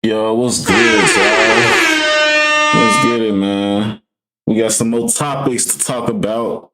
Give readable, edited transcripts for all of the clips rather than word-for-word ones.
Yo, what's good, y'all? Let's get it, man. We got some more topics to talk about.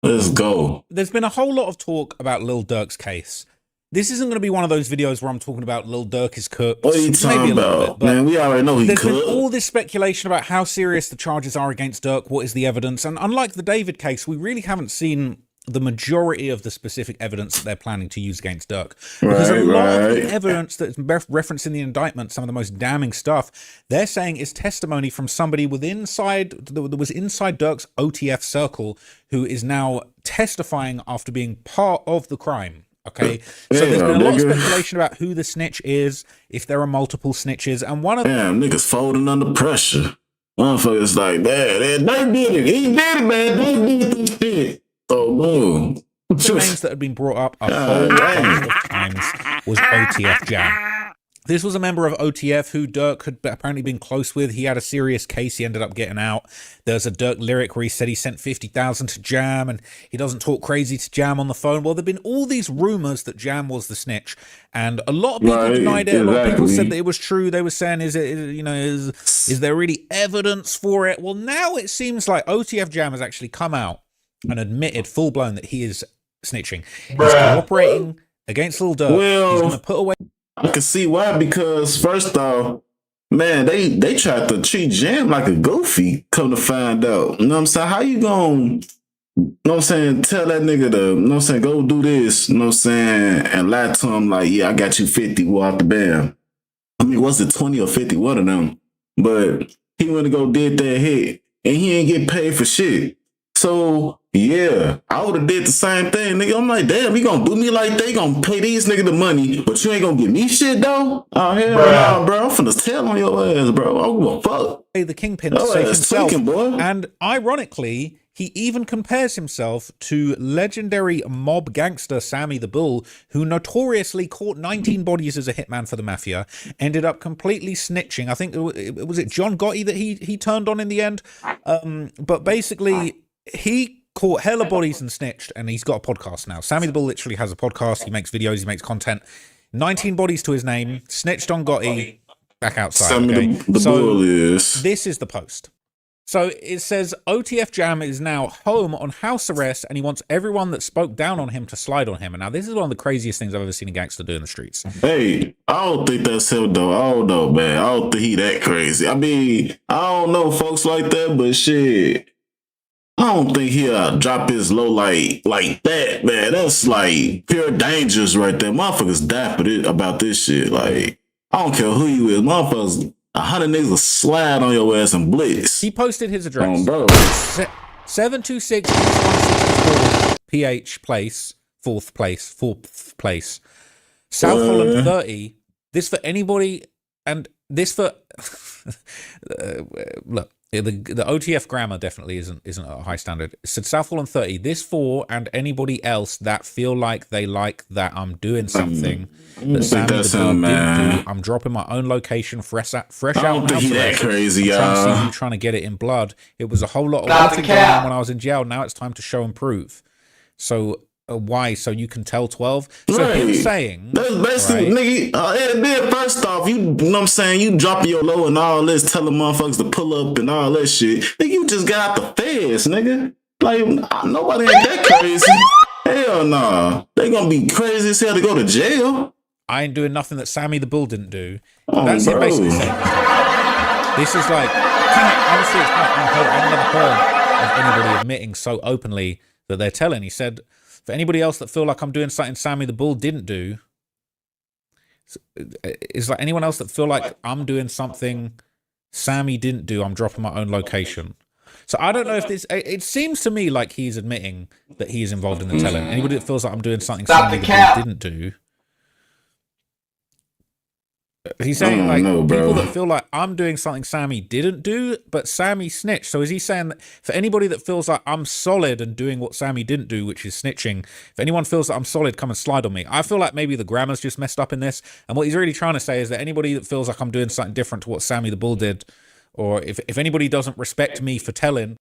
Let's go. There's been a whole lot of talk about Lil Durk's case. This isn't going to be one of those videos where I'm talking about Lil Durk is cooked. What are you talking about? Man, we already know he there's cooked. been all this speculation about how serious the charges are against Durk, what is the evidence, and unlike the David case, we really haven't seen the majority of the specific evidence that they're planning to use against Durk. Because a lot of the evidence that's referenced in the indictment, some of the most damning stuff, they're saying is testimony from somebody that was inside Durk's OTF circle, who is now testifying after being part of the crime. Okay, so there's been a lot of speculation about who the snitch is, if there are multiple snitches, and one of them niggas folding under pressure. Motherfuckers like, man, they did it. He did it, man. They did this shit. Oh, boom. The names that had been brought up a whole bunch of times was OTF Jam. This was a member of OTF who Durk had apparently been close with. He had a serious case. He ended up getting out. There's a Durk lyric where he said he sent 50,000 to Jam and he doesn't talk crazy to Jam on the phone. Well, there've been all these rumors that Jam was the snitch, and a lot of people denied it. A lot of people said that it was true. They were saying, is there really evidence for it? Well, now it seems like OTF Jam has actually come out and admitted full blown that he is snitching. He's cooperating against Lil Durk. He's going to put away. I can see why, because first off, man, they tried to treat Jam like a goofy, come to find out. You know what I'm saying? How you gonna, you know what I'm saying, tell that nigga to, you know what I'm saying, go do this, you know what I'm saying, and lie to him like, yeah, I got you 50, walk the bam. I mean, was it 20 or 50, one of them? But he went to go did that hit, and he ain't get paid for shit. So, yeah, I would have did the same thing, nigga. I'm like, damn, you gonna do me like that? You gonna pay these niggas the money, but you ain't gonna give me shit, though? Oh, hell no, bro. I'm finna tell on your ass, bro. I don't give a fuck. The kingpin to save himself. Tweaking, boy. And ironically, he even compares himself to legendary mob gangster Sammy the Bull, who notoriously caught 19 bodies as a hitman for the mafia, ended up completely snitching. I think, was it John Gotti that he turned on in the end? But basically, he caught hella bodies and snitched, and he's got a podcast now. Sammy the Bull literally has a podcast. He makes videos, he makes content. 19 bodies to his name, snitched on Gotti, back outside. Sammy the Bull is. This is the post. So it says, OTF Jam is now home on house arrest, and he wants everyone that spoke down on him to slide on him. And now this is one of the craziest things I've ever seen a gangster do in the streets. Hey, I don't think that's him, though. I don't know, man. I don't think he that crazy. I mean, I don't know folks like that, but shit, I don't think he'll drop his low like that, man. That's like pure dangers right there. Motherfuckers die for this, about this shit. Like, I don't care who you is. Motherfuckers, 100 niggas will slide on your ass and blitz. He posted his address. Bro. 726 164 PH Place, fourth place. South Holland 30. This for anybody, and this for look. The OTF grammar definitely isn't at a high standard. It said South Holland 30. This for and anybody else that feel like they like that I'm doing something that Sammy the Bull didn't do. I'm dropping my own location, fresh out. I don't think he that crazy, y'all. Trying to get it in blood. It was a whole lot of waiting going on when I was in jail. Now it's time to show and prove. So. Why? So you can tell 12? So him saying... That's basically, nigga, first off, you know what I'm saying, you dropping your low and all this, telling motherfuckers to pull up and all that shit. Nigga, you just got out the feds, nigga. Like, nobody ain't that crazy. Hell nah. They gonna be crazy as hell to go to jail. I ain't doing nothing that Sammy the Bull didn't do. That's him basically saying. This is like... Honestly, it's kind of unheard. I've never heard of anybody admitting so openly that they're telling. He said... For anybody else that feel like I'm doing something Sammy the Bull didn't do, it's like anyone else that feel like I'm doing something Sammy didn't do, I'm dropping my own location. So I don't know if this, it seems to me like he's admitting that he is involved in the telling. Anybody that feels like I'm doing something Sammy the Bull didn't do, he's saying like people that feel like I'm doing something Sammy didn't do, but Sammy snitched. So is he saying that for anybody that feels like I'm solid and doing what Sammy didn't do, which is snitching, if anyone feels that I'm solid, come and slide on me. I feel like maybe the grammar's just messed up in this. And what he's really trying to say is that anybody that feels like I'm doing something different to what Sammy the Bull did, or if anybody doesn't respect me for telling.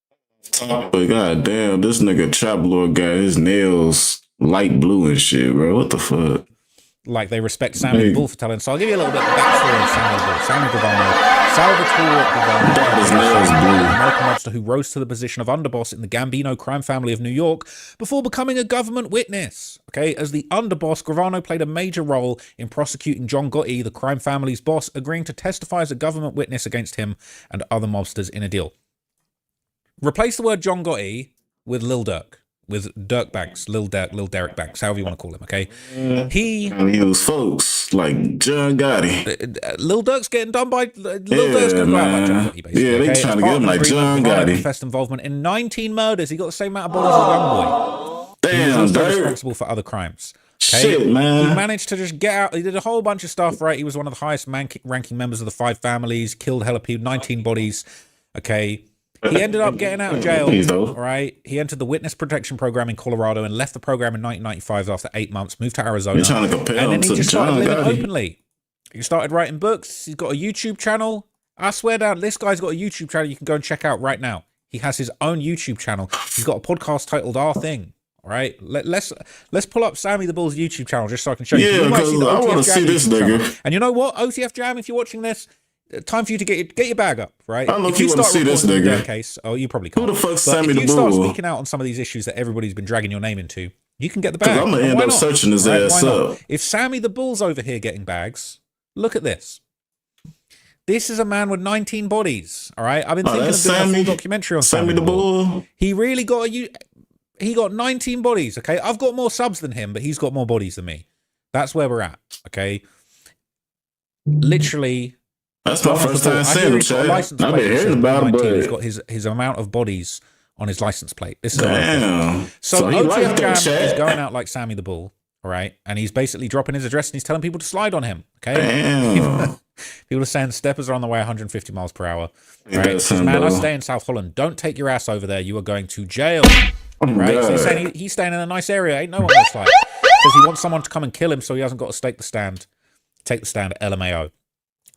But god damn, this nigga Trap Lord got his nails light blue and shit, bro. What the fuck? like they respect Sammy the Bull for telling. So I'll give you a little bit of backstory on Sammy the Bull. Sammy Gravano, Salvatore Gravano, an American mobster who rose to the position of underboss in the Gambino crime family of New York before becoming a government witness. Okay, as the underboss, Gravano played a major role in prosecuting John Gotti, the crime family's boss, agreeing to testify as a government witness against him and other mobsters in a deal. Replace the word John Gotti with Lil Durk. With Durk Banks, Lil Derek Banks, however you want to call him, okay? He use folks like John Gotti. Lil Durk's getting done by Lil Durk's going to go out like John Gotti, basically. Yeah, they trying to get him like John Gotti. Confessed involvement in 19 murders. He got the same amount of bodies as Youngboy. Damn, he was also Durk. responsible for other crimes. Okay? Shit, man. He managed to just get out. He did a whole bunch of stuff, right? He was one of the highest ranking members of the 5 families, killed hella people, 19 bodies, okay? He ended up getting out of jail, right? He entered the witness protection program in Colorado and left the program in 1995 after 8 months, moved to Arizona. You're trying to compare and then he just started living Gotti. openly. He started writing books. He's got a YouTube channel. I swear down, this guy's got a YouTube channel you can go and check out right now. He has his own YouTube channel. He's got a podcast titled Our Thing. All right, let's pull up Sammy the Bull's YouTube channel just so I can show you. Yeah, because I want to see this nigga. Channel. And you know what, OTF Jam, if you're watching this, time for you to get your bag up, right? I don't know if you want to see this nigga. Case, oh, you probably can't. Who the fuck's but Sammy the Bull? If you start speaking out on some of these issues that everybody's been dragging your name into, you can get the bag. I'm gonna end up searching his ass up. If Sammy the Bull's over here getting bags, look at this. This is a man with 19 bodies. All right, I've been thinking of doing a full documentary on Sammy the Bull. He really got he got 19 bodies. Okay, I've got more subs than him, but he's got more bodies than me. That's where we're at. Okay, literally. That's my first time seeing him, Chad. I've been hearing about him, but he's got his amount of bodies on his license plate. This is damn. So OTF Jam is going out like Sammy the Bull, all right? And he's basically dropping his address and he's telling people to slide on him, okay? Damn. People are saying steppers are on the way 150 miles per hour. Right? Says, man, I stay in South Holland. Don't take your ass over there. You are going to jail. Right? So he's saying he's staying in a nice area. Ain't no one gonna slide. Says he wants someone to come and kill him so he hasn't got to take the stand at LMAO.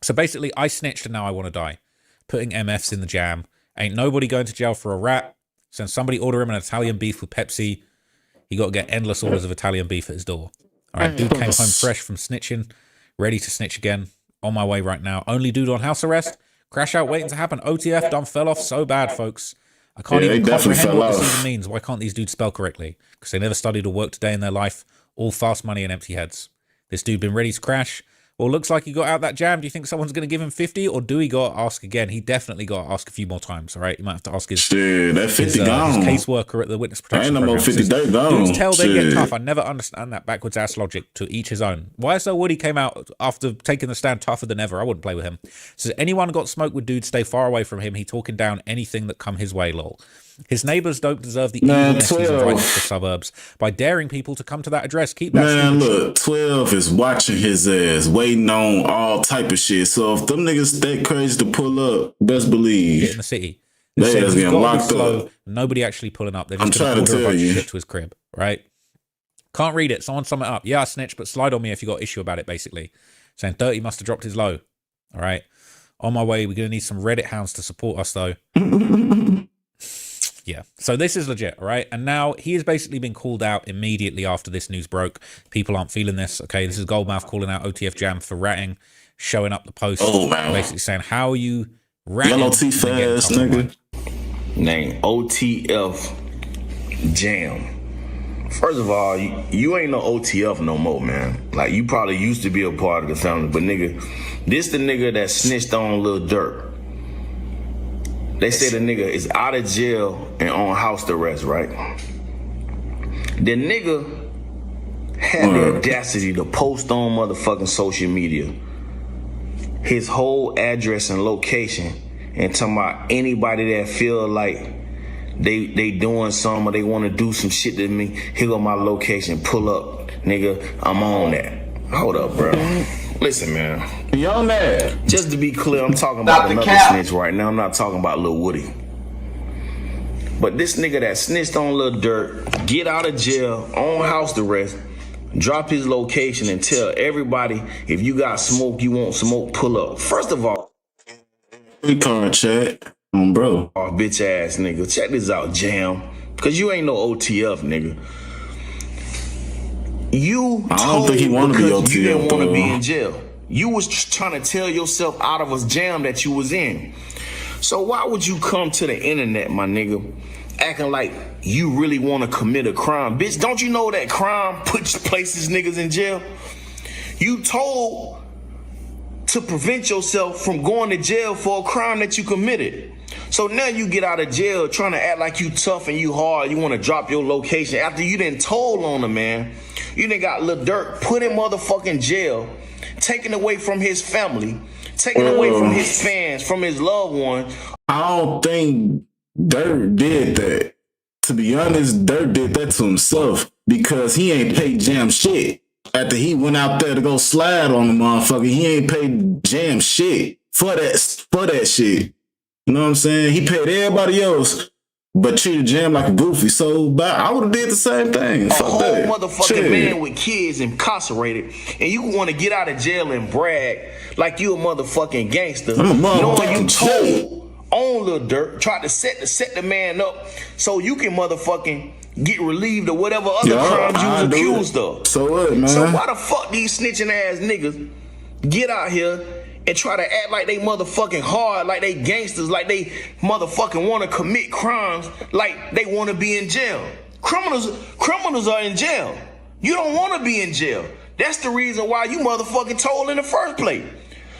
So basically, I snitched and now I want to die. Putting MFs in the jam. Ain't nobody going to jail for a rat. Send somebody order him an Italian beef with Pepsi. He got to get endless orders of Italian beef at his door. All right, dude came home fresh from snitching, ready to snitch again. On my way right now. Only dude on house arrest. Crash out waiting to happen. OTF done fell off so bad, folks. I can't even comprehend what this even means. Why can't these dudes spell correctly? Because they never studied or worked a day in their life. All fast money and empty heads. This dude been ready to crash. Well, looks like he got out that jam. Do you think someone's going to give him 50 or do he got to ask again? He definitely got to ask a few more times, all right? You might have to ask his caseworker at the witness protection program. 50 dudes tell they get tough. I never understand that backwards ass logic. To each his own. YSL Woody came out after taking the stand tougher than ever. I wouldn't play with him. Says anyone got smoked with dudes, stay far away from him. He talking down anything that come his way, lol. His neighbors don't deserve the evilness he's inviting to the suburbs by daring people to come to that address. Keep that. Man, look, 12 is watching his ass, waiting on all type of shit. So if them niggas that crazy to pull up, best believe get in the city. They just getting locked up. Nobody actually pulling up. They're just going to order a bunch of shit to his crib, right? Can't read it. Someone sum it up. Yeah, I snitched, but slide on me if you got issue about it. Basically, saying 30 must have dropped his low. All right, on my way. We're gonna need some Reddit hounds to support us though. Yeah, so this is legit, all right? And now he has basically been called out immediately after this news broke. People aren't feeling this, okay? This is Goldmouth calling out OTF Jam for ratting, showing up the post, basically saying, how are you ratting? Yellow teeth ass nigga. Name OTF Jam. First of all, you ain't no OTF no more, man. Like, you probably used to be a part of the family, but nigga, this the nigga that snitched on Lil Durk. They say the nigga is out of jail and on house arrest, right? The nigga had the audacity to post on motherfucking social media his whole address and location and talking about anybody that feel like they doing something or they want to do some shit to me, here go my location, pull up, nigga, I'm on that. Hold up, bro. Listen, man. Y'all mad? Just to be clear, I'm talking about another snitch right now. I'm not talking about Lil Woody. But this nigga that snitched on Lil Durk, get out of jail, on house arrest, drop his location and tell everybody if you got smoke, you want smoke, pull up. First of all, we can't chat. Bro. Oh, bitch ass nigga. Check this out, Jam. Cause you ain't no OTF, nigga. You I don't think he want to be because you didn't OTF want to be though. in jail. You was trying to tell yourself out of a jam that you was in. So why would you come to the internet, my nigga, acting like you really want to commit a crime? Bitch, don't you know that crime places niggas in jail? You told to prevent yourself from going to jail for a crime that you committed. So now you get out of jail trying to act like you tough and you hard. You want to drop your location after you done told on him, man. You done got Lil Durk put in motherfucking jail, taken away from his family, taken away from his fans, from his loved ones. I don't think Durk did that. To be honest, Durk did that to himself because he ain't paid Jam shit. After he went out there to go slide on the motherfucker, he ain't paid Jam shit for that shit. You know what I'm saying? He paid everybody else, but treated Jam like a goofy. So, but I would have did the same thing. A Fuck whole that. motherfucking Shit. man with kids incarcerated, and you want to get out of jail and brag like you a motherfucking gangster. I'm a motherfucking knowing you G. told on Lil Durk, tried to set the man up so you can motherfucking get relieved of whatever other crimes you was accused of. So what, man? So why the fuck these snitching ass niggas get out here and try to act like they motherfucking hard, like they gangsters, like they motherfucking want to commit crimes, like they want to be in jail? Criminals are in jail. You don't want to be in jail. That's the reason why you motherfucking told in the first place.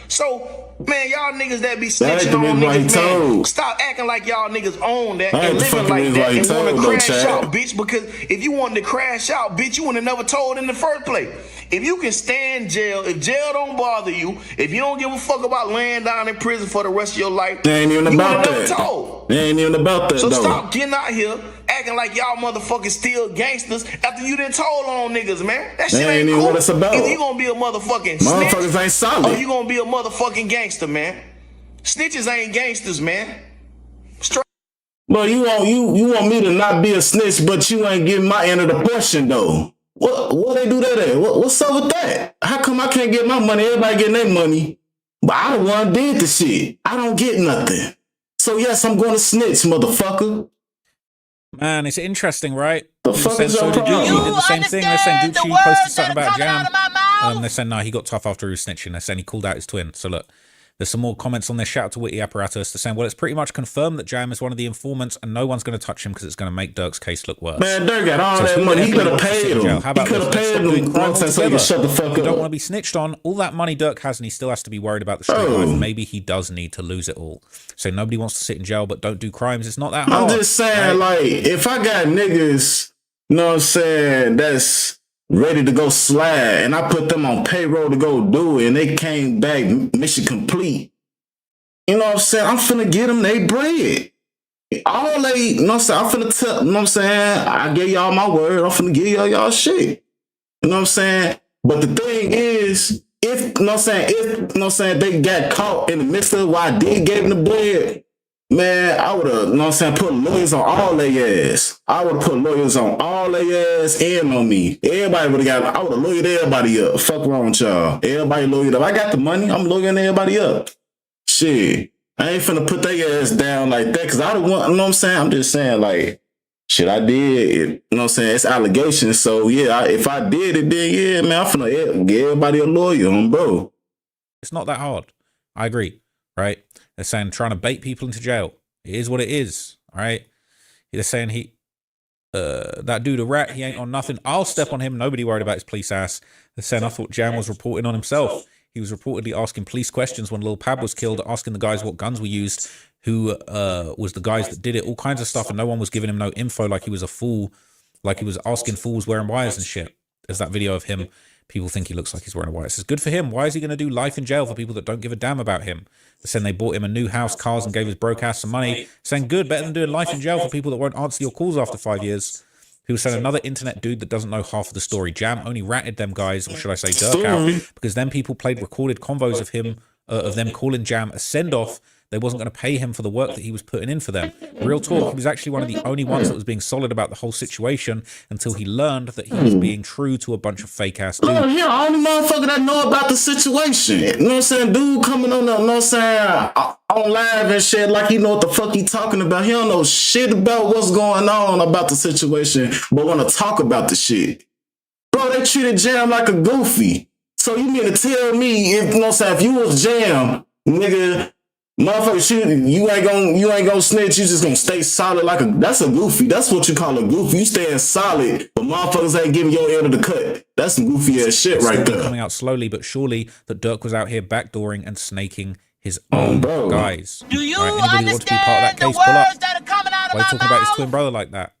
So, man, y'all niggas that be snitching on niggas, man, stop acting like y'all niggas own that and living like that and want to crash out, bitch. Because if you wanted to crash out, bitch, you would have never told in the first place. If you can stand jail, if jail don't bother you, if you don't give a fuck about laying down in prison for the rest of your life, they ain't even you about never that. told. They ain't even about that, So though. stop getting out here acting like y'all motherfuckers still gangsters after you done told on niggas, man. That shit They ain't ain't even cool. what it's about. If you gonna be a motherfucking Motherfuckers snitch, ain't solid. or you gonna be a motherfucking gangster, man. Snitches ain't gangsters, man. Straight. But you want me to not be a snitch, but you ain't getting my end of the portion though. What they do that at? What's up with that? How come I can't get my money? Everybody getting their money, but I the one did the shit. I don't get nothing. So yes, I'm going to snitch, motherfucker. Man, it's interesting, right? The fuck is so your did problem? Gucci did the same thing. They're saying The Gucci words posted that something are about coming out Jam. of my mouth. They're saying, no, he got tough after he was snitching. They're saying he called out his twin. So look, there's some more comments on this. Shout out to Witty Apparatus. They're saying, well, it's pretty much confirmed that Jam is one of the informants and no one's going to touch him because it's going to make Durk's case look worse. Man, Durk got all So that who money. the He hell could have wants to sit paid in him. jail? How about He could this? have Let's paid stop him doing crime one time so he altogether. can shut the fuck You don't up. want to be snitched on. All that money Durk has and he still has to be worried about the street life. Maybe he does need to lose it all. So nobody wants to sit in jail but don't do crimes. It's not that hard. I'm just saying, right? like, if I got niggas, you know what I'm saying, that's ready to go slide, and I put them on payroll to go do it, and they came back mission complete, you know what I'm saying, I'm finna get them they bread. All they, you know what I'm saying, I'm finna tell, you know what I'm saying, I gave y'all my word, I'm finna give y'all shit. You know what I'm saying? But the thing is, if, you know what I'm saying, if, you know what I'm saying, they got caught in the midst of why I did gave them the bread, man, I would have, you know what I'm saying, put lawyers on all their ass. I would have put lawyers on all their ass and on me. Everybody would have got, I would have lawyered everybody up. Fuck wrong with y'all. Everybody lawyered up. I got the money, I'm lawyering everybody up. Shit. I ain't finna put their ass down like that because I don't want, you know what I'm saying? I'm just saying, like, shit, I did. You know what I'm saying? It's allegations. So, yeah, if I did it, then, yeah, man, I'm finna give everybody a lawyer, bro. It's not that hard. I agree, right? They're saying trying to bait people into jail. It is what it is, all right? They're saying that dude a rat, he ain't on nothing. I'll step on him. Nobody worried about his police ass. They're saying I thought Jam was reporting on himself. He was reportedly asking police questions when Lil Pab was killed, asking the guys what guns were used, who was the guys that did it, all kinds of stuff, and no one was giving him no info, like he was a fool, like he was asking fools wearing wires and shit. There's that video of him. People think he looks like he's wearing a wire. It says, good for him. Why is he going to do life in jail for people that don't give a damn about him? They're saying they bought him a new house, cars, and gave his broke ass some money. Saying, good, better than doing life in jail for people that won't answer your calls after 5 years. He was saying another internet dude that doesn't know half of the story. Jam only ratted them guys, or should I say Durk out, because then people played recorded convos of him, of them calling Jam a send-off. They wasn't going to pay him for the work that he was putting in for them. Real talk, he was actually one of the only ones that was being solid about the whole situation until he learned that he was being true to a bunch of fake-ass dudes. Oh, yeah, only motherfucker that know about the situation. You know what I'm saying? Dude coming on, you know what I'm saying, on live and shit like he know what the fuck he talking about. He don't know shit about what's going on about the situation, but want to talk about the shit. Bro, they treated Jam like a goofy. So you mean to tell me if you know what I'm saying, if you was Jam, nigga, motherfucker, you ain't gonna snitch, you just gonna stay solid like that's a goofy. That's what you call a goofy. You staying solid, but motherfuckers ain't giving your end of the cut. That's some goofy ass shit right there. Coming out slowly but surely that Durk was out here backdooring and snaking his own guys. Do you Anybody want to be part of that case, pull up. Why are you talking about his twin brother like that?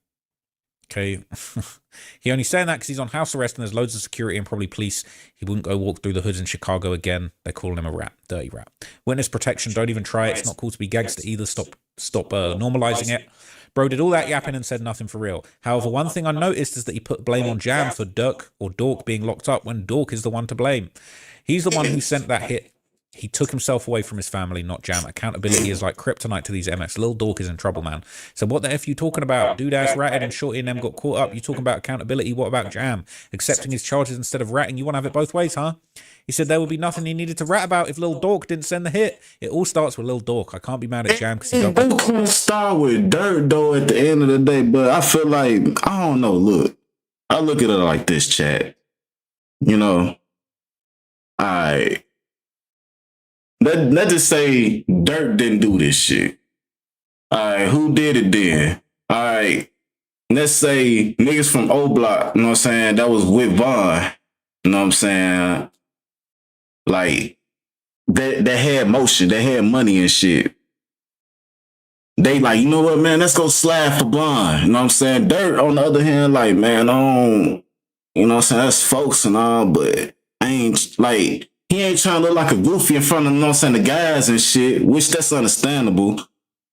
Okay. He only saying that because he's on house arrest and there's loads of security and probably police. He wouldn't go walk through the hoods in Chicago again. They're calling him a rat, dirty rat. Witness protection, don't even try it. It's not cool to be gangster either. Stop normalizing it. Bro did all that yapping and said nothing for real. However, one thing I noticed is that he put blame on Jam for Durk or Dork being locked up when Dork is the one to blame. He's the one who sent that hit. He took himself away from his family, not Jam. Accountability is like kryptonite to these MX. Lil Dork is in trouble, man. So what the F you talking about? Dude ass ratted and Shorty and them got caught up. You talking about accountability? What about Jam? Accepting his charges instead of ratting? You want to have it both ways, huh? He said there would be nothing he needed to rat about if Lil Dork didn't send the hit. It all starts with Lil Dork. I can't be mad at Jam because he don't... It can't start with Durk, though, at the end of the day. But I feel like, I don't know, look. I look at it like this, chat. You know, Let's just say Durk didn't do this shit. Alright, who did it then? Alright, let's say niggas from O Block, you know what I'm saying, that was with Vaughn, you know what I'm saying? Like, they had motion, they had money and shit. They like, you know what, man, let's go slide for Vaughn, you know what I'm saying? Durk, on the other hand, like, man, I don't, you know what I'm saying, that's folks and all, but I ain't, like, he ain't trying to look like a goofy in front of, you know what I'm saying, the guys and shit, which that's understandable.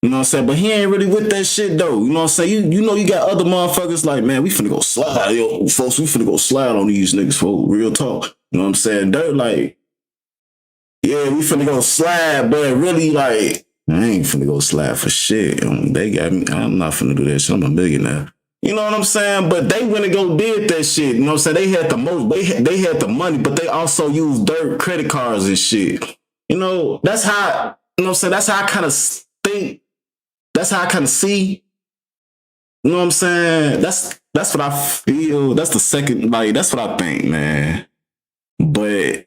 You know what I'm saying? But he ain't really with that shit, though. You know what I'm saying? You know you got other motherfuckers like, man, we finna go slide. Yo, folks, we finna go slide on these niggas, for real talk. You know what I'm saying? They're like, yeah, we finna go slide, but really, like, I ain't finna go slide for shit. They got me. I'm not finna do that shit. I'm a millionaire. You know what I'm saying? But they went and go did that shit. You know what I'm saying? They had the most, they had the money, but they also used Durk credit cards and shit. You know, that's how, you know what I'm saying? That's how I kind of think. That's how I kind of see. You know what I'm saying? That's what I feel. That's the second, like, that's what I think, man. But,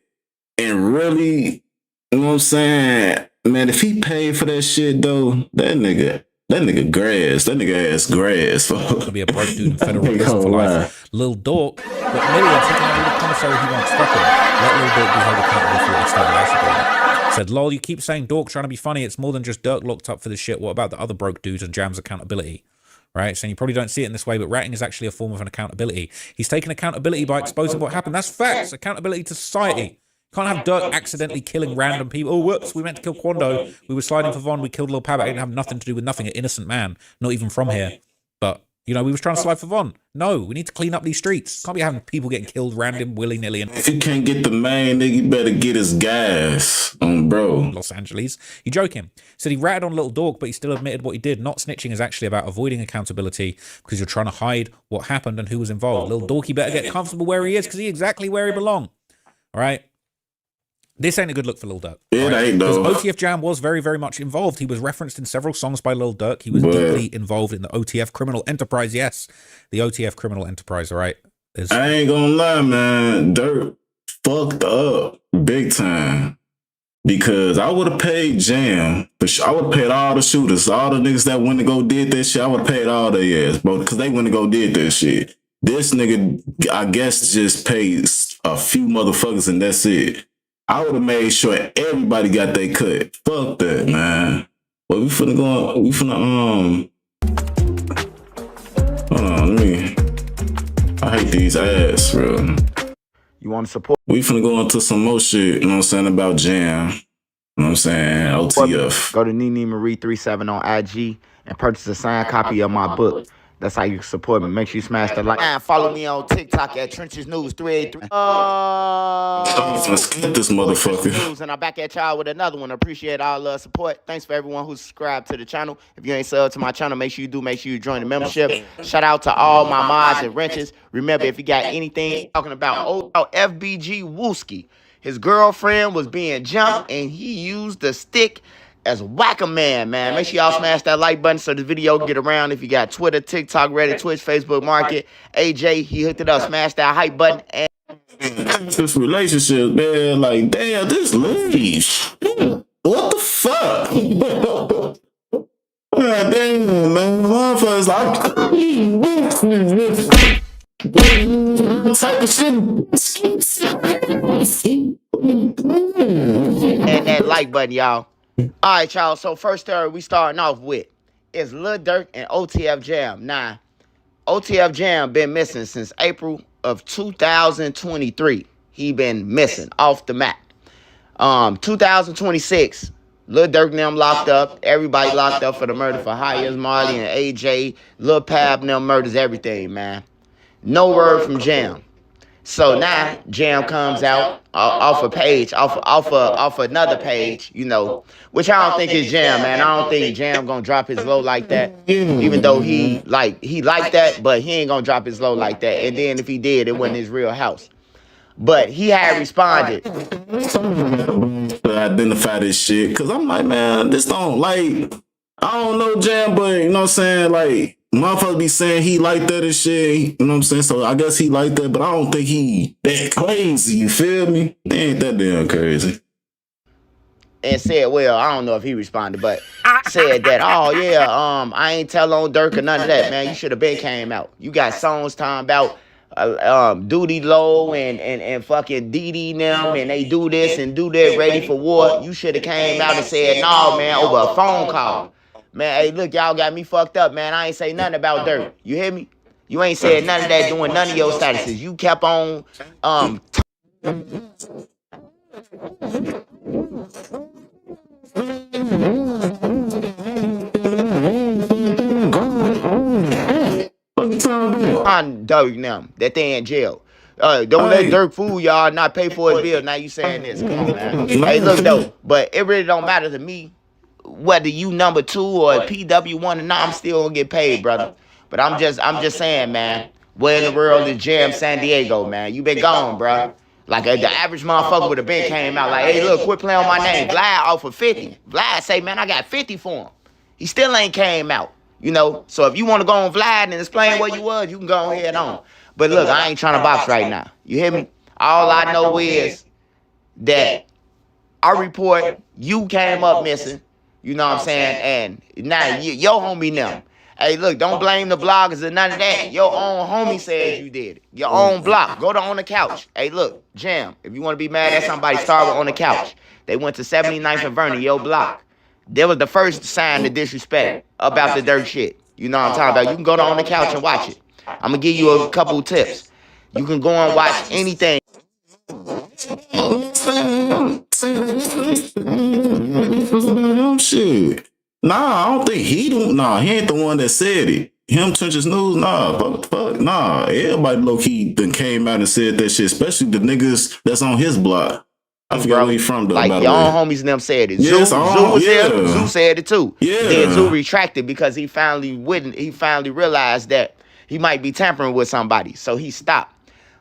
and really, you know what I'm saying? Man, if he paid for that shit, though, that nigga grass. That nigga ass grass. Gonna be a broke dude in federal prison for life. Lil Dork, but millions taking out the commissary he wants. Fuck him. Let Lil Dork be held accountable for what he started last. Said, lol, you keep saying Dork trying to be funny. It's more than just Durk locked up for this shit. What about the other broke dudes and Jam's accountability? Right? So you probably don't see it in this way, but ratting is actually a form of an accountability. He's taking accountability by exposing what happened. That's facts. Accountability to society. Can't have Durk accidentally killing random people. Oh, whoops, we meant to kill Quando. We were sliding for Von. We killed Lil Pab. It didn't have nothing to do with nothing. An innocent man, not even from here. But, you know, we was trying to slide for Von. No, we need to clean up these streets. Can't be having people getting killed random, willy-nilly. If you can't get the main nigga, you better get his gas on, bro. Los Angeles. You joking. Said he ratted on Little Dork, but he still admitted what he did. Not snitching is actually about avoiding accountability because you're trying to hide what happened and who was involved. Little Dork, he better get comfortable where he is because he's exactly where he belongs. All right? This ain't a good look for Lil Durk. It ain't, though. Because OTF Jam was very, very much involved. He was referenced in several songs by Lil Durk. He was deeply involved in the OTF criminal enterprise. Yes, the OTF criminal enterprise, all right? I ain't gonna lie, man. Durk fucked up big time. Because I would have paid Jam. I would have paid all the shooters, all the niggas that went to go did that shit. I would have paid all their ass, bro, because they went to go did that shit. This nigga, I guess, just paid a few motherfuckers and that's it. I would have made sure everybody got their cut. Fuck that, man. But we finna hold on, I hate these ads, bro. You want to support? We finna go into some more shit, you know what I'm saying, about Jam. You know what I'm saying? OTF. Go to Nene Marie 37 on IG and purchase a signed copy of my book. That's how you support me. Make sure you smash the like. And follow me on TikTok at Trenches News 383. Let's get this motherfucker. And I'm back at y'all with another one. Appreciate all the support. Thanks for everyone who subscribed to the channel. If you ain't subbed to my channel, make sure you do. Make sure you join the membership. Shout out to all my mods and wrenches. Remember, if you got anything talking about FBG Wooski, his girlfriend was being jumped and he used the stick as Whack-A-Man, man. Make sure y'all smash that like button so the video get around. If you got Twitter, TikTok, Reddit, Twitch, Facebook Market, AJ, he hooked it up. Smash that hype button. And this relationship, man, like, damn, this lady, what the fuck? God damn, man, motherfuckers like type of shit. And that like button, y'all. All right, y'all. So first story we starting off with is Lil Durk and OTF Jam. Now, OTF Jam been missing since April of 2023. He been missing off the map. 2026, Lil Durk and them locked up. Everybody locked up for the murder for hires. Marley and AJ, Lil Pab and them murders everything, man. No word from Jam. So now Jam comes out off a page, off another page, you know, which I don't think is Jam, man. I don't think Jam gonna drop his low like that, even though he like that, but he ain't gonna drop his low like that. And then if he did, it wasn't his real house. But he had responded. Identify this shit, cause I'm like, man, this don't like. I don't know Jam, but you know what I'm saying, like. Motherfuckers be saying he like that and shit, you know what I'm saying? So I guess he like that, but I don't think he that crazy, you feel me? He ain't that damn crazy. And said, well, I don't know if he responded, but said that, oh yeah, I ain't tell on Durk or none of that, man. You should have been came out. You got songs talking about Duty Low and fucking DD them, and they do this and do that, ready for war. You should have came out and said, no, man, over a phone call. Man, hey, look, y'all got me fucked up, man. I ain't say nothing about Durk. You hear me? You ain't said none of that doing none of your statuses. You kept on on Durk now that they in jail. Don't let Durk fool y'all, not pay for his bill. Now you saying this. Come on, man. Hey, look, though, but it really don't matter to me whether you number 2 or PW1 or not. I'm still gonna get paid, brother. But I'm just saying, man, where in the world is Jam San Diego, man? You been gone, bro. Like the average motherfucker would have been came out like, hey, look, quit playing on my name. Vlad offered 50. Vlad say, man, I got 50 for him. He still ain't came out, you know? So if you want to go on Vlad and explain what you was, you can go ahead on. But look, I ain't trying to box right now. You hear me? All I know is that our report, you came up missing. You know what I'm saying? And now your homie now. Hey, look, don't blame the bloggers or none of that. Your own homie said you did it. Your own block. Go to On the Couch. Hey, look, Jam, if you want to be mad at somebody, start with On the Couch. They went to 79th and Vernon, your block. That was the first sign of disrespect about the Durk shit. You know what I'm talking about? You can go to On the Couch and watch it. I'm going to give you a couple tips. You can go and watch anything. Shit. Nah, I don't think he do. Nah, he ain't the one that said it. Him, Trenches News, nah, fuck, nah. Everybody low-key done came out and said that shit, especially the niggas that's on his block. I forget where he from, though. Like, your own homies and them said it. Yes, Zoo said it, too. Yeah. Then Zoo retracted because he finally realized that he might be tampering with somebody, so he stopped.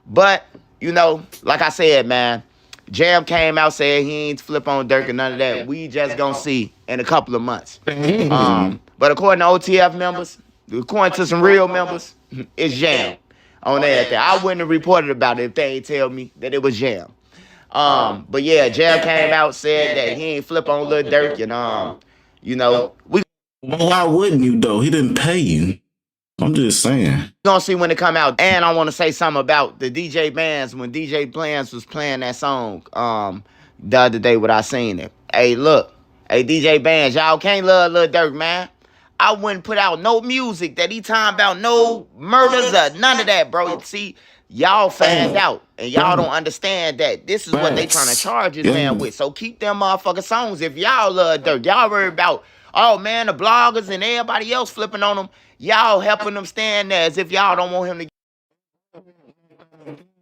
But, you know, like I said, man, Jam came out saying he ain't flip on Durk and none of that. We just gonna see in a couple of months. But according to OTF members, according to some real members, it's Jam on everything. I wouldn't have reported about it if they ain't tell me that it was Jam. But yeah, Jam came out, said that he ain't flip on Lil Durk, and you know, we. Why wouldn't you though? He didn't pay you. I'm just saying. Gonna see when it come out. And I want to say something about the DJ bands when DJ Plans was playing that song the other day when I seen it. Hey, look. Hey, DJ bands, y'all can't love Lil Durk, man. I wouldn't put out no music that he talking about, no murders or none of that, bro. See, y'all fanned out. And y'all don't understand that this is what they trying to charge this man with. So keep them motherfucking songs. If y'all love Durk, y'all worry about, oh, man, the bloggers and everybody else flipping on them. Y'all helping them stand there as if y'all don't want him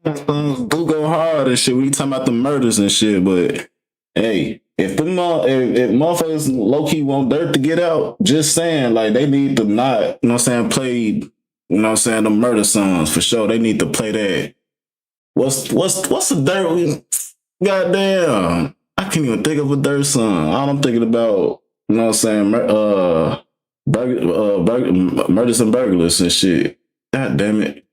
to go hard and shit. We talking about the murders and shit, but hey, if motherfuckers low key want Durk to get out, just saying, like, they need to not, you know what I'm saying, play, you know what I'm saying, the murder songs for sure. They need to play that. What's the Durk? Goddamn, I can't even think of a Durk song. All I'm thinking about You know what I'm saying? Murders and burglars and shit. God damn it.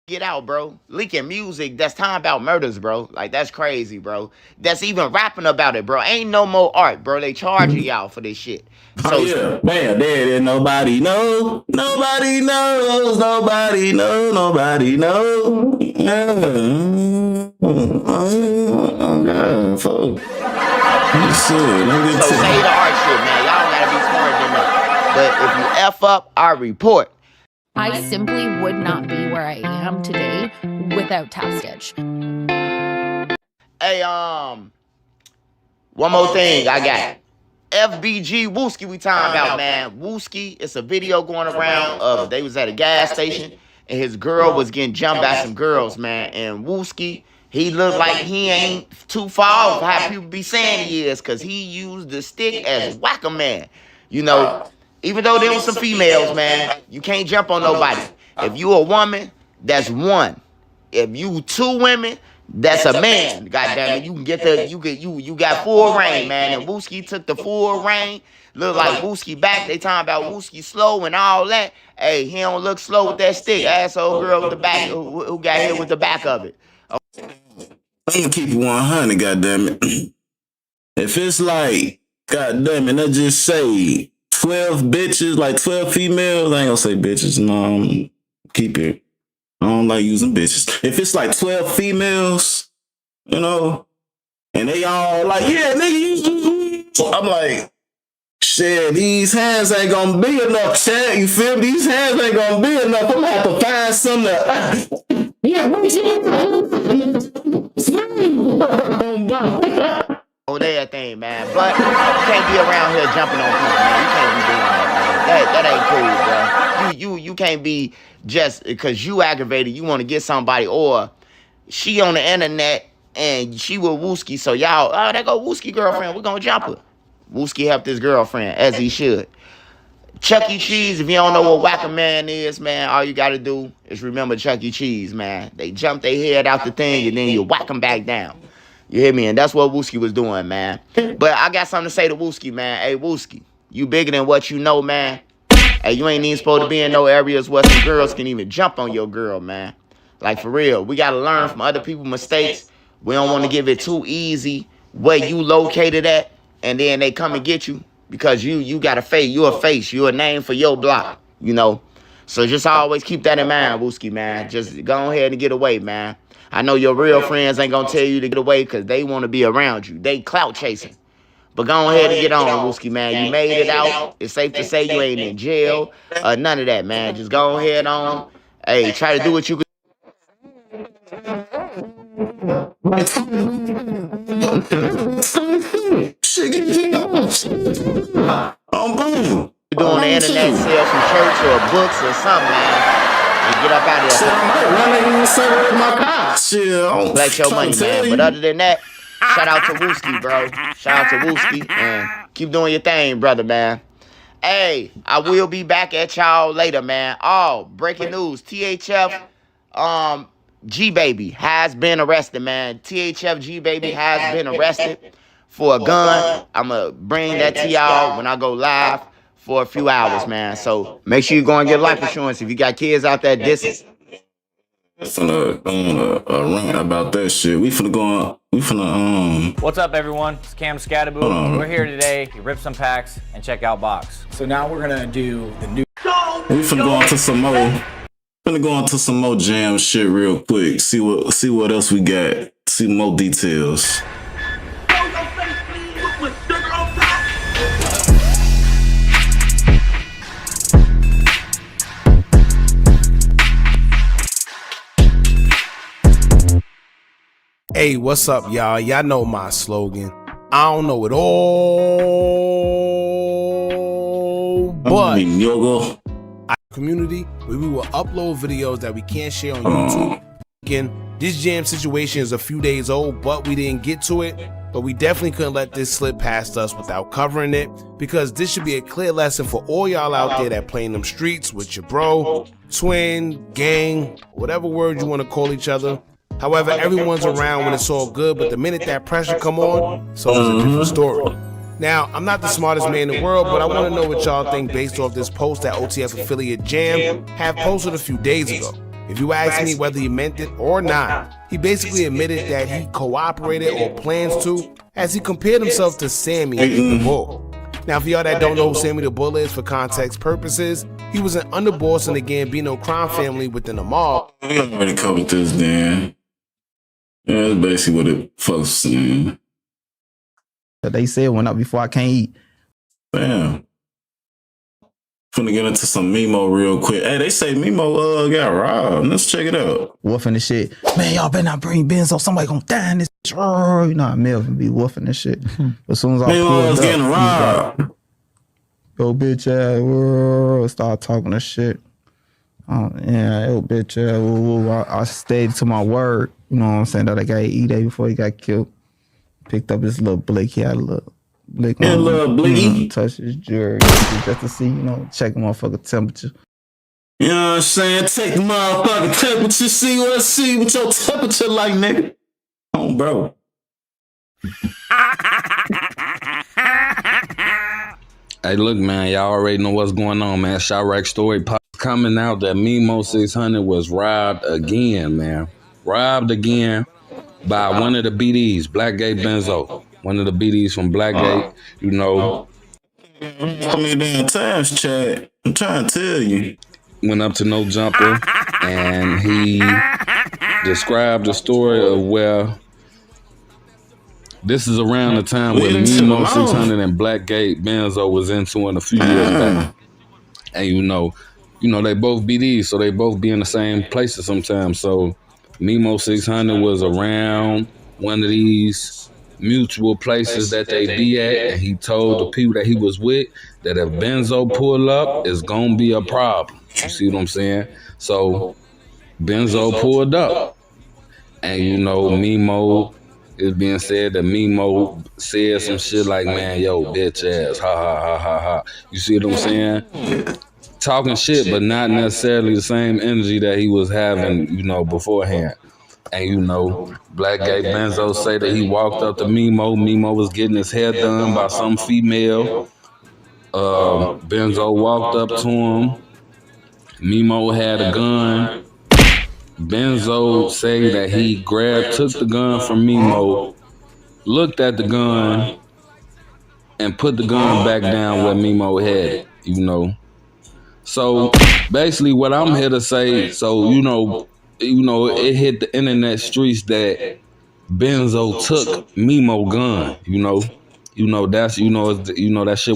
Get out, bro. Leaking music that's talking about murders, bro. Like, that's crazy, bro. That's even rapping about it, bro. Ain't no more art, bro. They charging y'all for this shit. So, Oh yeah, man, there nobody know, nobody knows, nobody know, nobody know. Fuck. so say the art shit, man. Y'all gotta be smarter than that. But if you F up, I report. I simply would not be where I am today without Tap Stitch. Hey, one more thing I got. FBG Wooski we talking about, man. Wooski, it's a video going around of they was at a gas station and his girl was getting jumped by some girls, man. And Wooski, he looked like he ain't too far off how people be saying he is, because he used the stick as whack-a-man. You know, even though there was some females, man, you can't jump on nobody. If you a woman, that's one. If you two women, that's a man. God damn it, you can get the you got full reign, man. And Wooski took the full reign. Look like Wooski back. They talking about Wooski slow and all that. Hey, he don't look slow with that stick. Asshole girl with the back who got hit with the back of it. I'm gonna keep it 100, goddamn it. If it's like, goddamn it, let's just say 12 bitches, like 12 females. I ain't gonna say bitches. No, keep it. I don't like using bitches. If it's like 12 females, you know, and they all like, yeah, nigga, I'm like, shit, these hands ain't gonna be enough, Chad. You feel me? These hands ain't gonna be enough. I'm gonna have to find something to. Oh, that thing, man. But you can't be around here jumping on people, man. You can't be doing that, man. That ain't cool, bro. You can't be just because you aggravated, you want to get somebody, or she on the internet and she with Wooski, so y'all, oh, there go Wooski girlfriend, we're gonna jump her. Wooski helped his girlfriend, as he should. Chuck E. Cheese, if you don't know what Whack-A-Man is, man, all you gotta do is remember Chuck E. Cheese, man. They jump their head out the thing and then you whack them back down. You hear me? And that's what Wooski was doing, man. But I got something to say to Wooski, man. Hey, Wooski, you bigger than what you know, man. Hey, you ain't even supposed to be in no areas where some girls can even jump on your girl, man. Like, for real. We got to learn from other people's mistakes. We don't want to give it too easy where you located at, and then they come and get you because you got a face. You a face. You a name for your block, you know. So just always keep that in mind, Wooski, man. Just go ahead and get away, man. I know your real friends ain't going to tell you to get away because they want to be around you. They clout chasing. But go ahead and get on, Wooski, man. You made it out. It's safe to say you ain't in jail. None of that, man. Just go ahead on. Hey, try to do what you can. Doing the internet, sell some shirts or books or something, man. And get up out of there. Bless your money, man. But other than that, shout out to Wooski, bro. Shout out to Wooski. And keep doing your thing, brother, man. Hey, I will be back at y'all later, man. Oh, breaking news. THF G-Baby has been arrested, man. THF G-Baby has been arrested for a gun. I'm going to bring that to y'all when I go live for a few hours, man. So make sure you go and get life insurance if you got kids out there dissing. Finna rant about that shit. We finna What's up, everyone? It's Cam Scattaboo. We're here today to rip some packs and check out box. So now we're gonna do the new. We finna go into some more. Finna go into some more jam shit real quick. See what else we got. See more details. Hey, what's up, y'all? Y'all know my slogan. I don't know it all, but our community where we will upload videos that we can't share on YouTube. Again, this jam situation is a few days old, but we didn't get to it. But we definitely couldn't let this slip past us without covering it, because this should be a clear lesson for all y'all out there that play in them streets with your bro, twin, gang, whatever word you want to call each other. However, everyone's around when it's all good, but the minute that pressure come on, so it's a different story. Now, I'm not the smartest man in the world, but I want to know what y'all think based off this post that OTF affiliate Jam have posted a few days ago. If you ask me whether he meant it or not, he basically admitted that he cooperated or plans to, as he compared himself to Sammy the Bull. Now, for y'all that don't know who Sammy the Bull is, for context purposes, he was an underboss in the Gambino crime family within the mob. We already covered this, Dan. Yeah, that's basically what it folks saying. They said went up before I can't eat. Damn. Finna get into some Mimo real quick. Hey, they say Mimo got robbed. Let's check it out. Woofing this shit. Man, y'all better not bring Benzo. Somebody gonna die in this. You know, Melvin be woofing this shit. As soon as I pulled up, getting robbed. Yo, bitch ass, start talking this shit. Yeah, yo, bitch ass. I stayed to my word. You know what I'm saying? That I got E-Day before he got killed. Picked up his little blick. He had a little blick. Yeah, little blicky. Touch his jury just to see, you know, check the motherfucker temperature. You know what I'm saying? Take the motherfucking temperature, see what your temperature like, nigga. Oh, bro. Hey, look, man, y'all already know what's going on, man. Chirac story coming out that Mimo 600 was robbed again, man. Robbed again by one of the BDs, Blackgate Benzo. One of the BDs from Blackgate, you know. How many damn times, Chad? I'm trying to tell you. Went up to No Jumper, and he described the story of where this is around the time when Mimo 600 and Blackgate Benzo was into it a few years back. And you know, they both BDs, so they both be in the same places sometimes. So Mimo 600 was around one of these mutual places that they be at, and he told the people that he was with that if Benzo pull up, it's gonna be a problem. You see what I'm saying? So Benzo pulled up, and you know, Mimo, it's being said that Mimo said some shit like, man, yo, bitch ass, ha ha ha ha ha. You see what I'm saying? Talking shit, but not necessarily the same energy that he was having, you know, beforehand. And you know, Blackgate Benzo say that he walked up to Mimo. Mimo was getting his hair done by some female. Benzo walked up to him. Mimo had a gun. Benzo say that he took the gun from Mimo, looked at the gun, and put the gun back down where Mimo had it, you know. So basically what I'm here to say, so you know, it hit the internet streets that Benzo took Mimo gun, you know that shit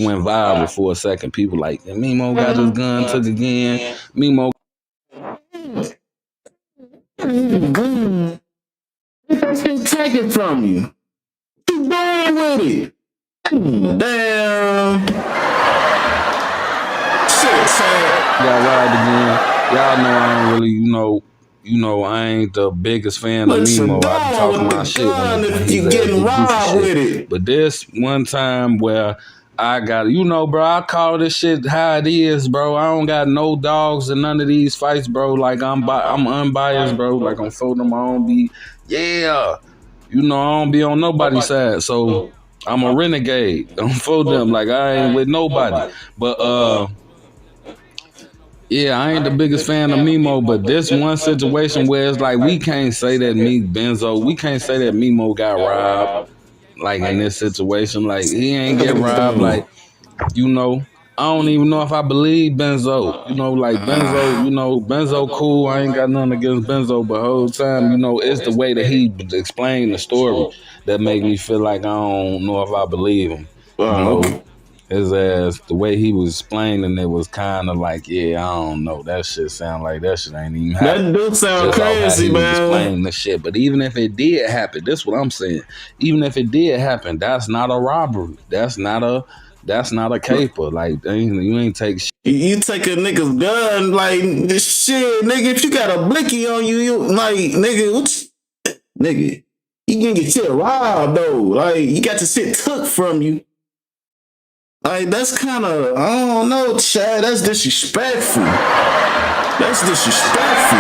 went viral for a second. People like, Mimo got his gun took again. Mimo take it from you. You going with it. Damn. Shit, Chad. Y'all ride again. Y'all know I don't really, I ain't the biggest fan of Mimo. I be talking my shit when you getting robbed with it. But this one time where I got, bro, I call this shit how it is, bro. I don't got no dogs in none of these fights, bro. Like, I'm unbiased, bro. Like, I'm for them. I don't be, I don't be on nobody's side. So, I'm a renegade. I'm for them. Like, I ain't with nobody. But, I ain't the biggest fan of Mimo, but this one situation where it's like, we can't say that we can't say that Mimo got robbed. Like in this situation, like he ain't get robbed. Like, I don't even know if I believe Benzo. Benzo cool. I ain't got nothing against Benzo, but the whole time, it's the way that he explained the story that make me feel like I don't know if I believe him. His ass, the way he was explaining it was kind of like, I don't know. That shit sound like that shit ain't even happen. That do sound crazy, man. Explaining the shit, but even if it did happen, this is what I'm saying. Even if it did happen, that's not a robbery. That's not a caper. Like, you ain't take shit. You take a nigga's gun, like, shit, nigga. If you got a blicky on you like, nigga, you can get shit robbed though. Like, you got your shit took from you. Like, that's kind of, I don't know, Chad. That's disrespectful. That's disrespectful.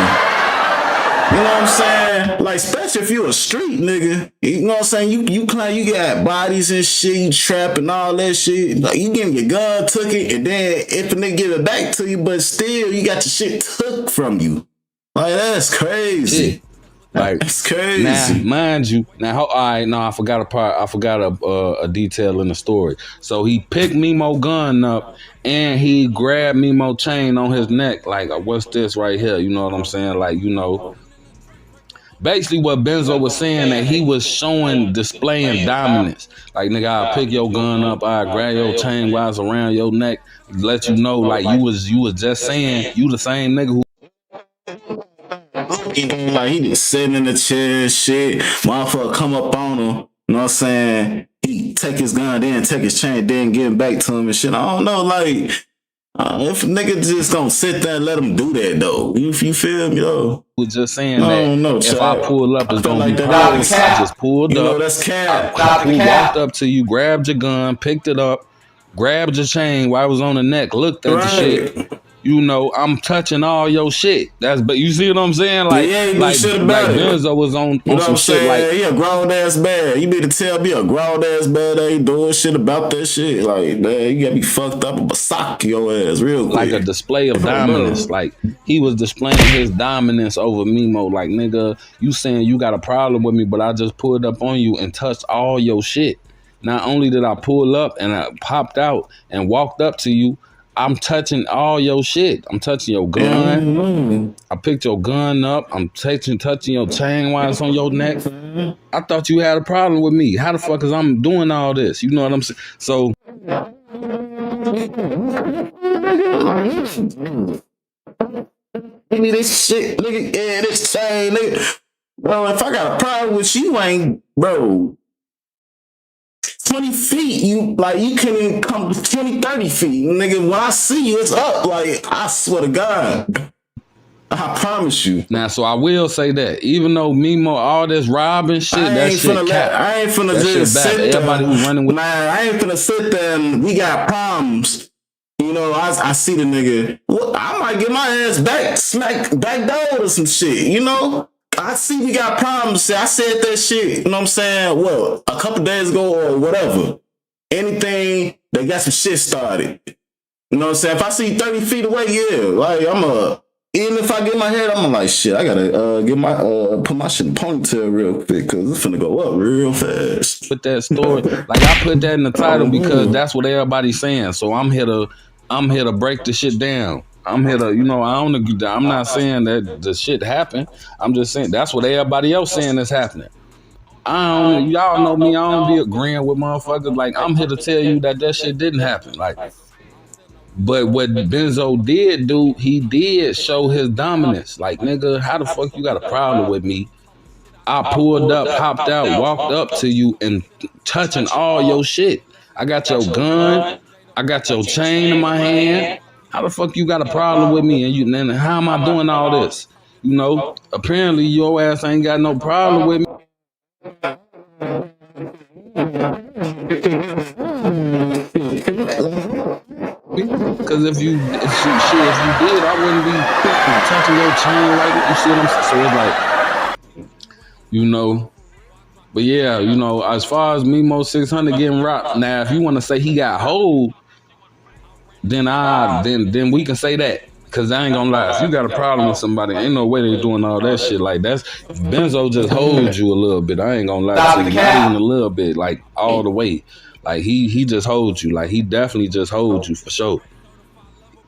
You know what I'm saying? Like, especially if you a street nigga. You know what I'm saying? You claim you got bodies and shit, you trapping all that shit. Like, you getting your gun took it, and then if a nigga give it back to you, but still you got your shit took from you. Like, that's crazy. Yeah. Like, that's crazy. Now, mind you, all right, no, I forgot a part. I forgot a detail in the story. So he picked Mimo gun up and he grabbed Mimo chain on his neck. Like, what's this right here? You know what I'm saying? Like, you know, basically what Benzo was saying, that he was displaying dominance. Like, nigga, I'll pick your gun up, I'll grab your chain while it's around your neck, let you know, like, you was just saying, you the same nigga who. Like, he just sitting in the chair and shit. Motherfucker come up on him. You know what I'm saying? He take his gun, then take his chain, then give it back to him and shit. I don't know, like, if a nigga just gonna sit there and let him do that, though. You feel me, though? Was just saying that if I pull up, it's gonna be problems. I just pulled up. That's cap. Walked up to you, grabbed your gun, picked it up, grabbed your chain while I was on the neck, looked at the shit. You know, I'm touching all your shit. But you see what I'm saying? Like, like Benzo was on some shit like, he a grown ass bad. You need to tell me a grown ass bad ain't doing shit about that shit. Like, man, you gotta be fucked up and sock your ass real quick. Like a display of dominance. Like, he was displaying his dominance over Mimo. Like, nigga, you saying you got a problem with me, but I just pulled up on you and touched all your shit. Not only did I pull up and I popped out and walked up to you, I'm touching all your shit. I'm touching your gun. I picked your gun up. I'm touching your chain while it's on your neck. I thought you had a problem with me. How the fuck is I'm doing all this? You know what I'm saying? So, give me this shit, nigga. Yeah, this chain, nigga. Bro, if I got a problem with you, ain't, bro. 20 feet, you can even come 20, 30 feet. Nigga, when I see you, it's up. Like, I swear to God. I promise you. Now, so I will say that, even though Mimo, all this robbing shit, that shit cap. I ain't finna just sit there. Everybody who's running with I ain't finna sit there and we got problems. You know, I see the nigga. Well, I might get my ass back door or some shit, you know? I see we got problems. I said that shit, you know what I'm saying? Well, a couple days ago or whatever. Anything that got some shit started. You know what I'm saying? If I see 30 feet away, yeah. Like, even if I get my head, I'm like, shit, I gotta put my shit in ponytail real quick, because it's finna go up real fast. Put that story, like, I put that in the title because that's what everybody's saying. So I'm here to break the shit down. I'm here to, you know, I'm not saying that the shit happened. I'm just saying that's what everybody else saying is happening. Y'all know me, I don't be agreeing with motherfuckers. Like, I'm here to tell you that shit didn't happen. Like, but what Benzo did do, he did show his dominance. Like, nigga, how the fuck you got a problem with me? I pulled up, hopped out, walked up to you and touching all your shit. I got your gun, I got your chain in my hand. How the fuck you got a problem with me? And then how am I doing all this? You know, apparently your ass ain't got no problem with me. Because if you did, I wouldn't be touching your chain like, you see what I'm saying? So it's like, you know, but yeah, you know, as far as Mimo 600 getting rocked, now if you want to say he got hold, then we can say that. Cause I ain't gonna lie, if you got a problem with somebody, ain't no way they doing all that shit. Like, that's Benzo just holds you a little bit. I ain't gonna lie to you, not even a little bit, like all the way. Like he just holds you. Like, he definitely just holds you for sure.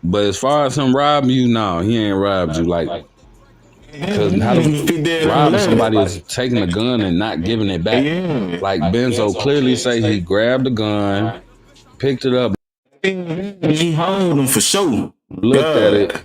But as far as him robbing you, no, he ain't robbed you. Like, cause how robbing somebody is taking a gun and not giving it back. Like, Benzo clearly say he grabbed the gun, picked it up. He hold him for sure. Looked at it,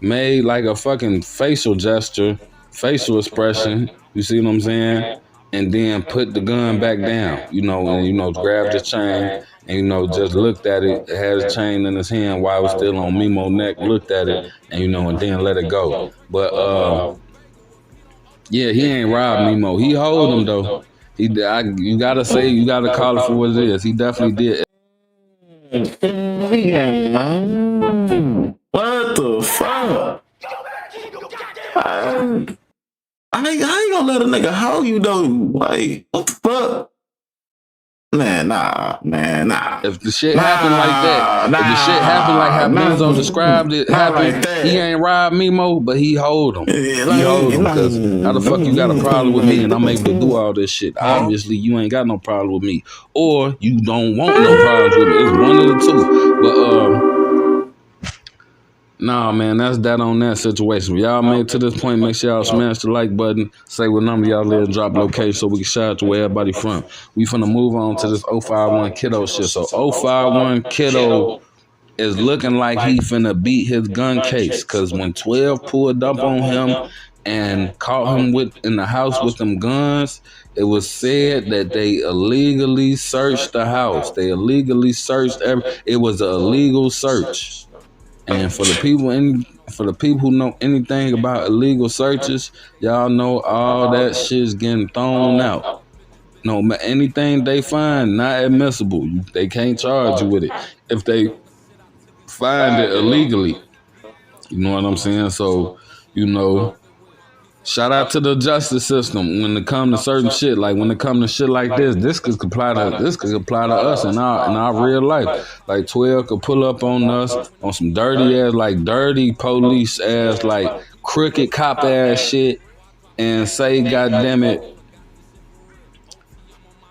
made like a fucking facial gesture, facial expression. You see what I'm saying? And then put the gun back down. You know, and grabbed the chain and just looked at it. Had a chain in his hand while it was still on Mimo's neck. Looked at it and and then let it go. But yeah, he ain't robbed Mimo. He hold him though. You gotta call it for what it is. He definitely did. What the fuck? How you gonna let a nigga hold you though? Like, what the fuck? Man, nah. If the shit happened like that, if the shit happened like how Benzo described it happened, like he ain't robbed Mimo, but he hold him. Yeah, He hold him because how the fuck you got a problem with me and I'm able to do all this shit? Obviously, you ain't got no problem with me, or you don't want no problems with me. It's one of the two. But nah, man, that's that on that situation. Y'all made it to this point, make sure y'all smash the like button, say what number y'all live, drop location so we can shout out to where everybody from. We finna move on to this 051 Kiddo shit. So 051 Kiddo is looking like he finna beat his gun case, cause when 12 pulled up on him and caught him in the house with them guns, it was said that they illegally searched the house. They illegally searched it was an illegal search. And for the people who know anything about illegal searches, y'all know all that shit's getting thrown out. No, anything they find not admissible. They can't charge you with it if they find it illegally. You know what I'm saying? So, shout out to the justice system when it comes to certain shit. Like when it comes to shit like this could apply to us in our real life. Like 12 could pull up on us on some dirty ass, like dirty police ass, like crooked cop ass shit, and say, goddamn it,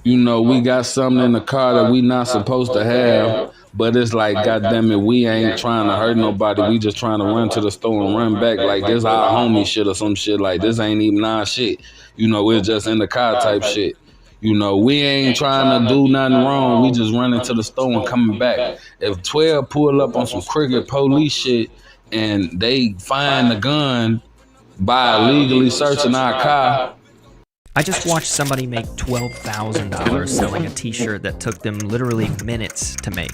we got something in the car that we not supposed to have. But it's like, goddamn it, we ain't trying to hurt nobody. We just trying to run to the store and run back like this our homie shit or some shit. Like this ain't even our shit. It's just in the car type shit. We ain't trying to do nothing wrong. We just running to the store and coming back. If 12 pull up on some crooked police shit and they find the gun by illegally searching our car. I just watched somebody make $12,000 selling a t-shirt that took them literally minutes to make.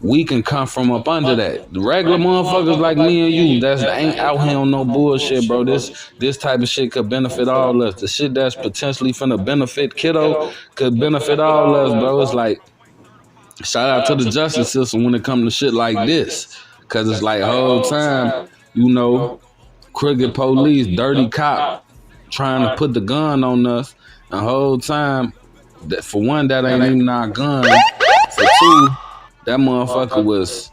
We can come from up under that. The regular motherfuckers like me and you, that ain't out here on no bullshit, bro. This type of shit could benefit all us. The shit that's potentially finna benefit Kiddo could benefit all us, bro. It's like, shout out to the justice system when it comes to shit like this. Cause it's like whole time, crooked police, dirty cop, trying to put the gun on us. The whole time, that for one, that ain't even our gun. For two, that motherfucker was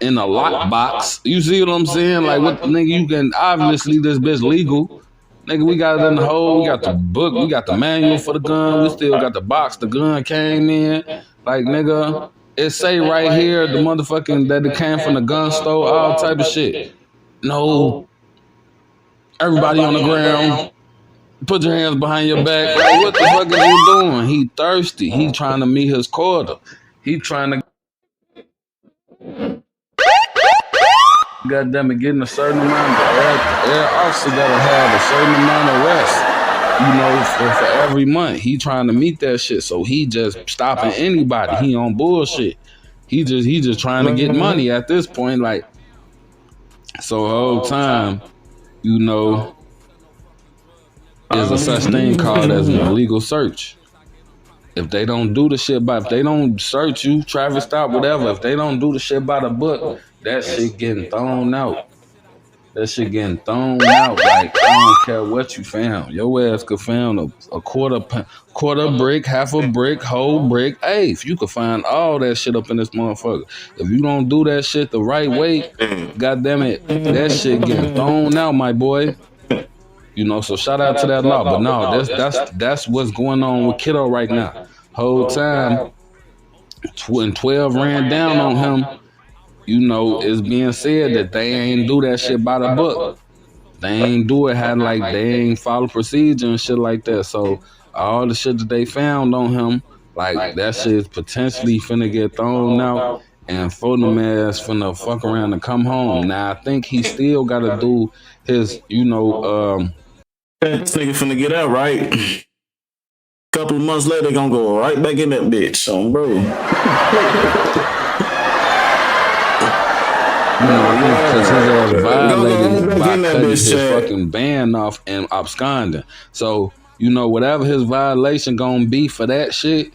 in a lockbox. You see what I'm saying? Like, what, nigga, you can, obviously this bitch legal. Nigga, we got it in the hole, we got the book, we got the manual for the gun, we still got the box the gun came in. Like, nigga, it say right here, the motherfucking, that it came from the gun store, all type of shit. No, everybody on the ground. Put your hands behind your back. Like, what the fuck is you doing? He thirsty. He trying to meet his quota. He trying to goddamn it, getting a certain amount of air officer gotta have a certain amount of rest, for every month. He trying to meet that shit. So he just stopping anybody. He on bullshit. He just trying to get money at this point. Like, so the whole time, is a such thing called as an illegal search. If they don't do the shit if they don't search you, traffic stop, whatever, if they don't do the shit by the book, that shit getting thrown out. That shit getting thrown out. Like, I don't care what you found. Your ass could find a quarter brick, half a brick, whole brick, eighth. You could find all that shit up in this motherfucker. If you don't do that shit the right way, goddamn it, that shit getting thrown out, my boy. So shout out to that law. But no, that's what's going on with Kiddo right now. Whole time, when 12 ran down on him, it's being said that they ain't do that shit by the book. They ain't do it they ain't follow procedure and shit like that. So all the shit that they found on him, like that shit is potentially finna get thrown out. And for them ass finna fuck around and come home. Now I think he still gotta do his, this nigga finna get out, right? Couple of months later, gonna go right back in that bitch, bro. Because his ass violated by cutting his fucking ban off and absconding. So, whatever his violation gonna be for that shit,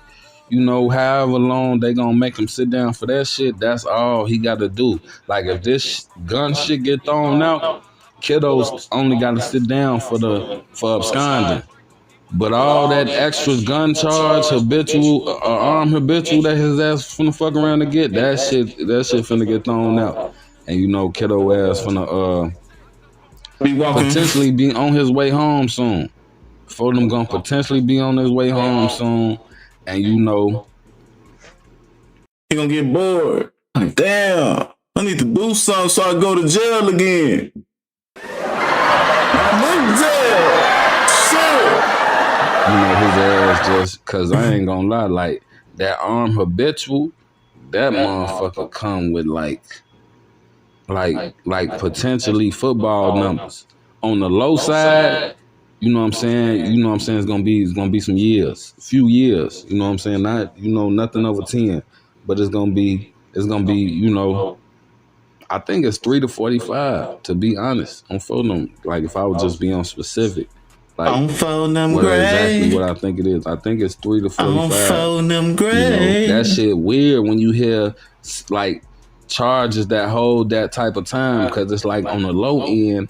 however long they gonna make him sit down for that shit, that's all he gotta do. Like, if this gun shit get thrown out, kiddos only got to sit down for absconding. But all that extra gun charge, habitual, armed habitual that his ass finna fuck around to get, that shit finna get thrown out. And you know, kiddo ass finna potentially be on his way home soon. For them gonna potentially be on his way home soon. And you know, he gonna get bored. Like, damn, I need to do something so I go to jail again. I'm in jail. Shit. You know, his ass just, cause I ain't gonna lie, like that armed habitual, that motherfucker come with like potentially football numbers. On the low side, you know what I'm saying? You know what I'm saying? It's gonna be some years, few years. You know what I'm saying? Not, you know, nothing over 10, but it's gonna be, you know, I think it's 3 to 45. To be honest, I'm for them. Like if I would just be on specific, like I'm phone them what gray. exactly what I think it is. I think it's 3 to 45. I'm phone them gray. You know, that shit weird when you hear like charges that hold that type of time, because it's like on the low end,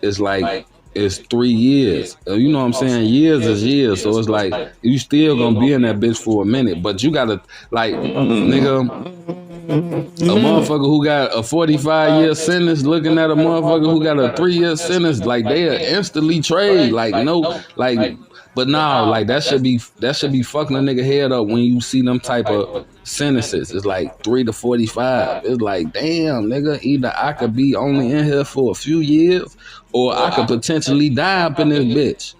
it's like it's 3 years. You know what I'm saying? Years is years. So it's like you still gonna be in that bitch for a minute, but you gotta like nigga. A motherfucker who got a 45-year sentence looking at a motherfucker who got a 3-year sentence, like they'll instantly trade. Like no, like, but no, like that should be fucking a nigga head up when you see them type of sentences. It's like 3 to 45. It's like, damn, nigga, either I could be only in here for a few years, or I could potentially die up in this bitch.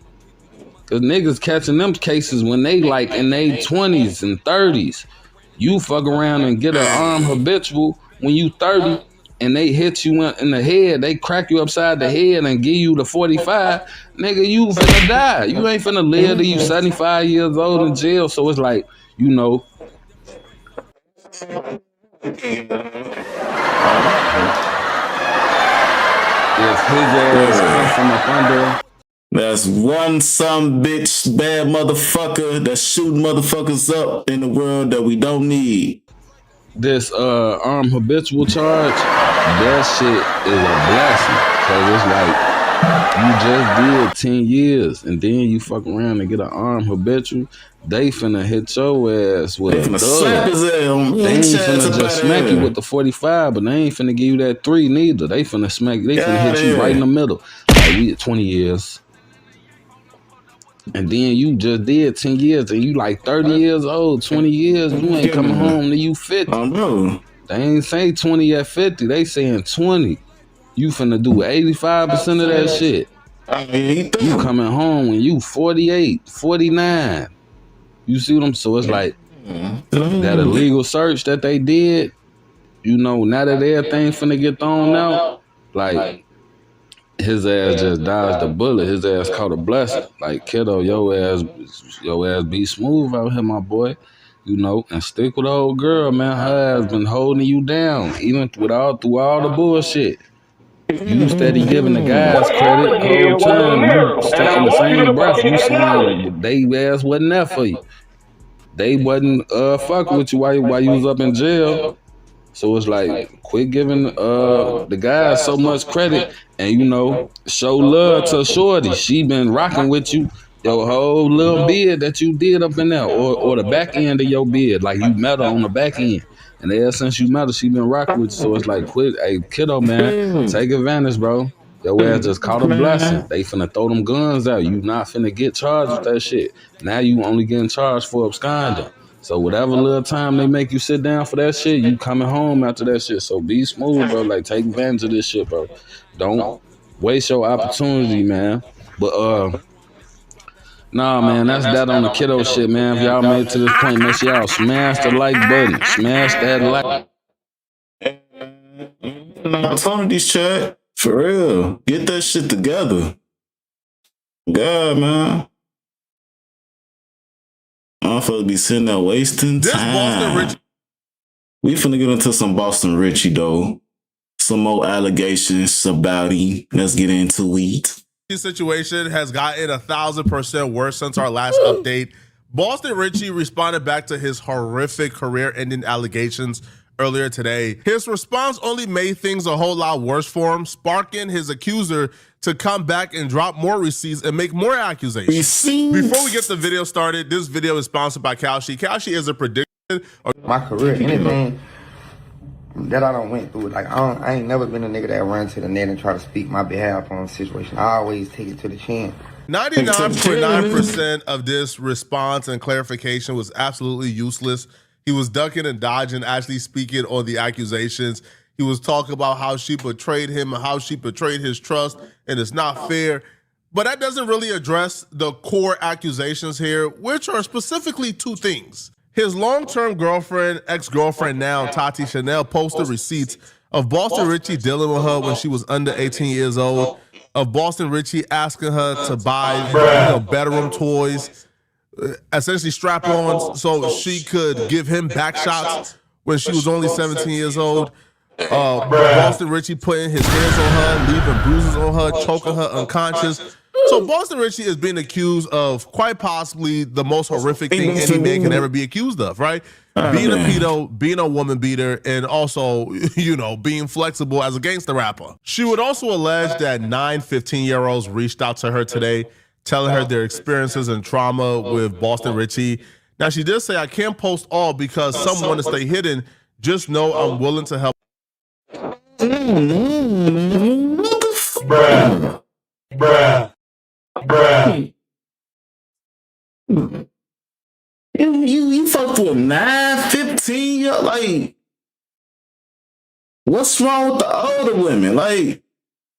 Cause niggas catching them cases when they like in their 20s and 30s. You fuck around and get an armed habitual when you 30 and they hit you in the head, they crack you upside the head and give you the 45, nigga, you finna die. You ain't finna live till you 75 years old in jail. So it's like, you know. If his ass come from up under, that's one some bitch bad motherfucker that's shooting motherfuckers up in the world that we don't need. This armed habitual charge, that shit is a blessing. Cause it's like you just did 10 years and then you fuck around and get an armed habitual. They finna hit your ass with a dub. They ain't finna just smack you with the 45, but they ain't finna give you that 3 neither. They finna hit you right in the middle. Like we at 20 years. And then you just did 10 years and you like 30 years old, 20 years, you ain't coming home till you 50. They ain't say 20 at 50, they saying 20. You finna do 85% of that shit. You coming home when you 48, 49. You see what I'm, so it's like that illegal search that they did, you know, now that everything finna get thrown out, like his ass just dodged a bullet. His ass caught a blessing. Like, kiddo, your ass be smooth out here, my boy. You know, and stick with the old girl, man. Her ass been holding you down, even through all the bullshit. You steady giving the guys credit the whole time. You stay in the same breath. You saying they ass wasn't there for you. They wasn't fucking with you while you was up in jail. So it's like, quit giving the guys so much credit and, you know, show love to Shorty. She been rocking with you your whole little bid that you did up in there, or the back end of your bid. Like, you met her on the back end. And ever since you met her, she been rocking with you. So it's like, quit. Hey, kiddo, man, take advantage, bro. Your ass just caught a blessing. They finna throw them guns out. You not finna get charged with that shit. Now you only getting charged for absconding. So whatever little time they make you sit down for that shit, you coming home after that shit. So be smooth, bro. Like, take advantage of this shit, bro. Don't waste your opportunity, man. But nah, man, that's that on the kiddo shit, man. If y'all made it to this point, make sure y'all smash the like button. Smash that like. Opportunities, chat. For real. Get that shit together. God, man. Motherfuckers be sitting there wasting time. We finna get into some Boston Richie, though. Some more allegations about him. Let's get into it. This situation has gotten 1,000% worse since our last update. Boston Richie responded back to his horrific career-ending allegations earlier today. His response only made things a whole lot worse for him, sparking his accuser to come back and drop more receipts and make more accusations. Before we get the video started, this video is sponsored by Kalshi. Kalshi is a prediction. My career, anything that I don't went through, like I ain't never been a nigga that run to the net and try to speak my behalf on a situation. I always take it to the chin. 99.9% of this response and clarification was absolutely useless. He was ducking and dodging, actually speaking on the accusations. He was talking about how she betrayed him and how she betrayed his trust, and it's not fair. But that doesn't really address the core accusations here, which are specifically two things. His long-term girlfriend, ex-girlfriend now, Tati Chanel, posted receipts of Boston Richey dealing with her when she was under 18 years old, of Boston Richey asking her to buy bedroom toys, essentially strap-ons, so she could give him back shots when she was only 17 years old. Boston Richey putting his hands on her, leaving bruises on her, choking her unconscious. So Boston Richey is being accused of quite possibly the most horrific thing any man can ever be accused of, right? Being a pedo, being a woman beater, and also, being flexible as a gangster rapper. She would also allege that 9 15-year-olds reached out to her today, telling her their experiences and trauma with Boston Richey. Now, she did say, I can't post all because some want to stay hidden. Just know I'm willing to help. Bruh. You fucked with 9, 15 year, like, what's wrong with the older women? Like,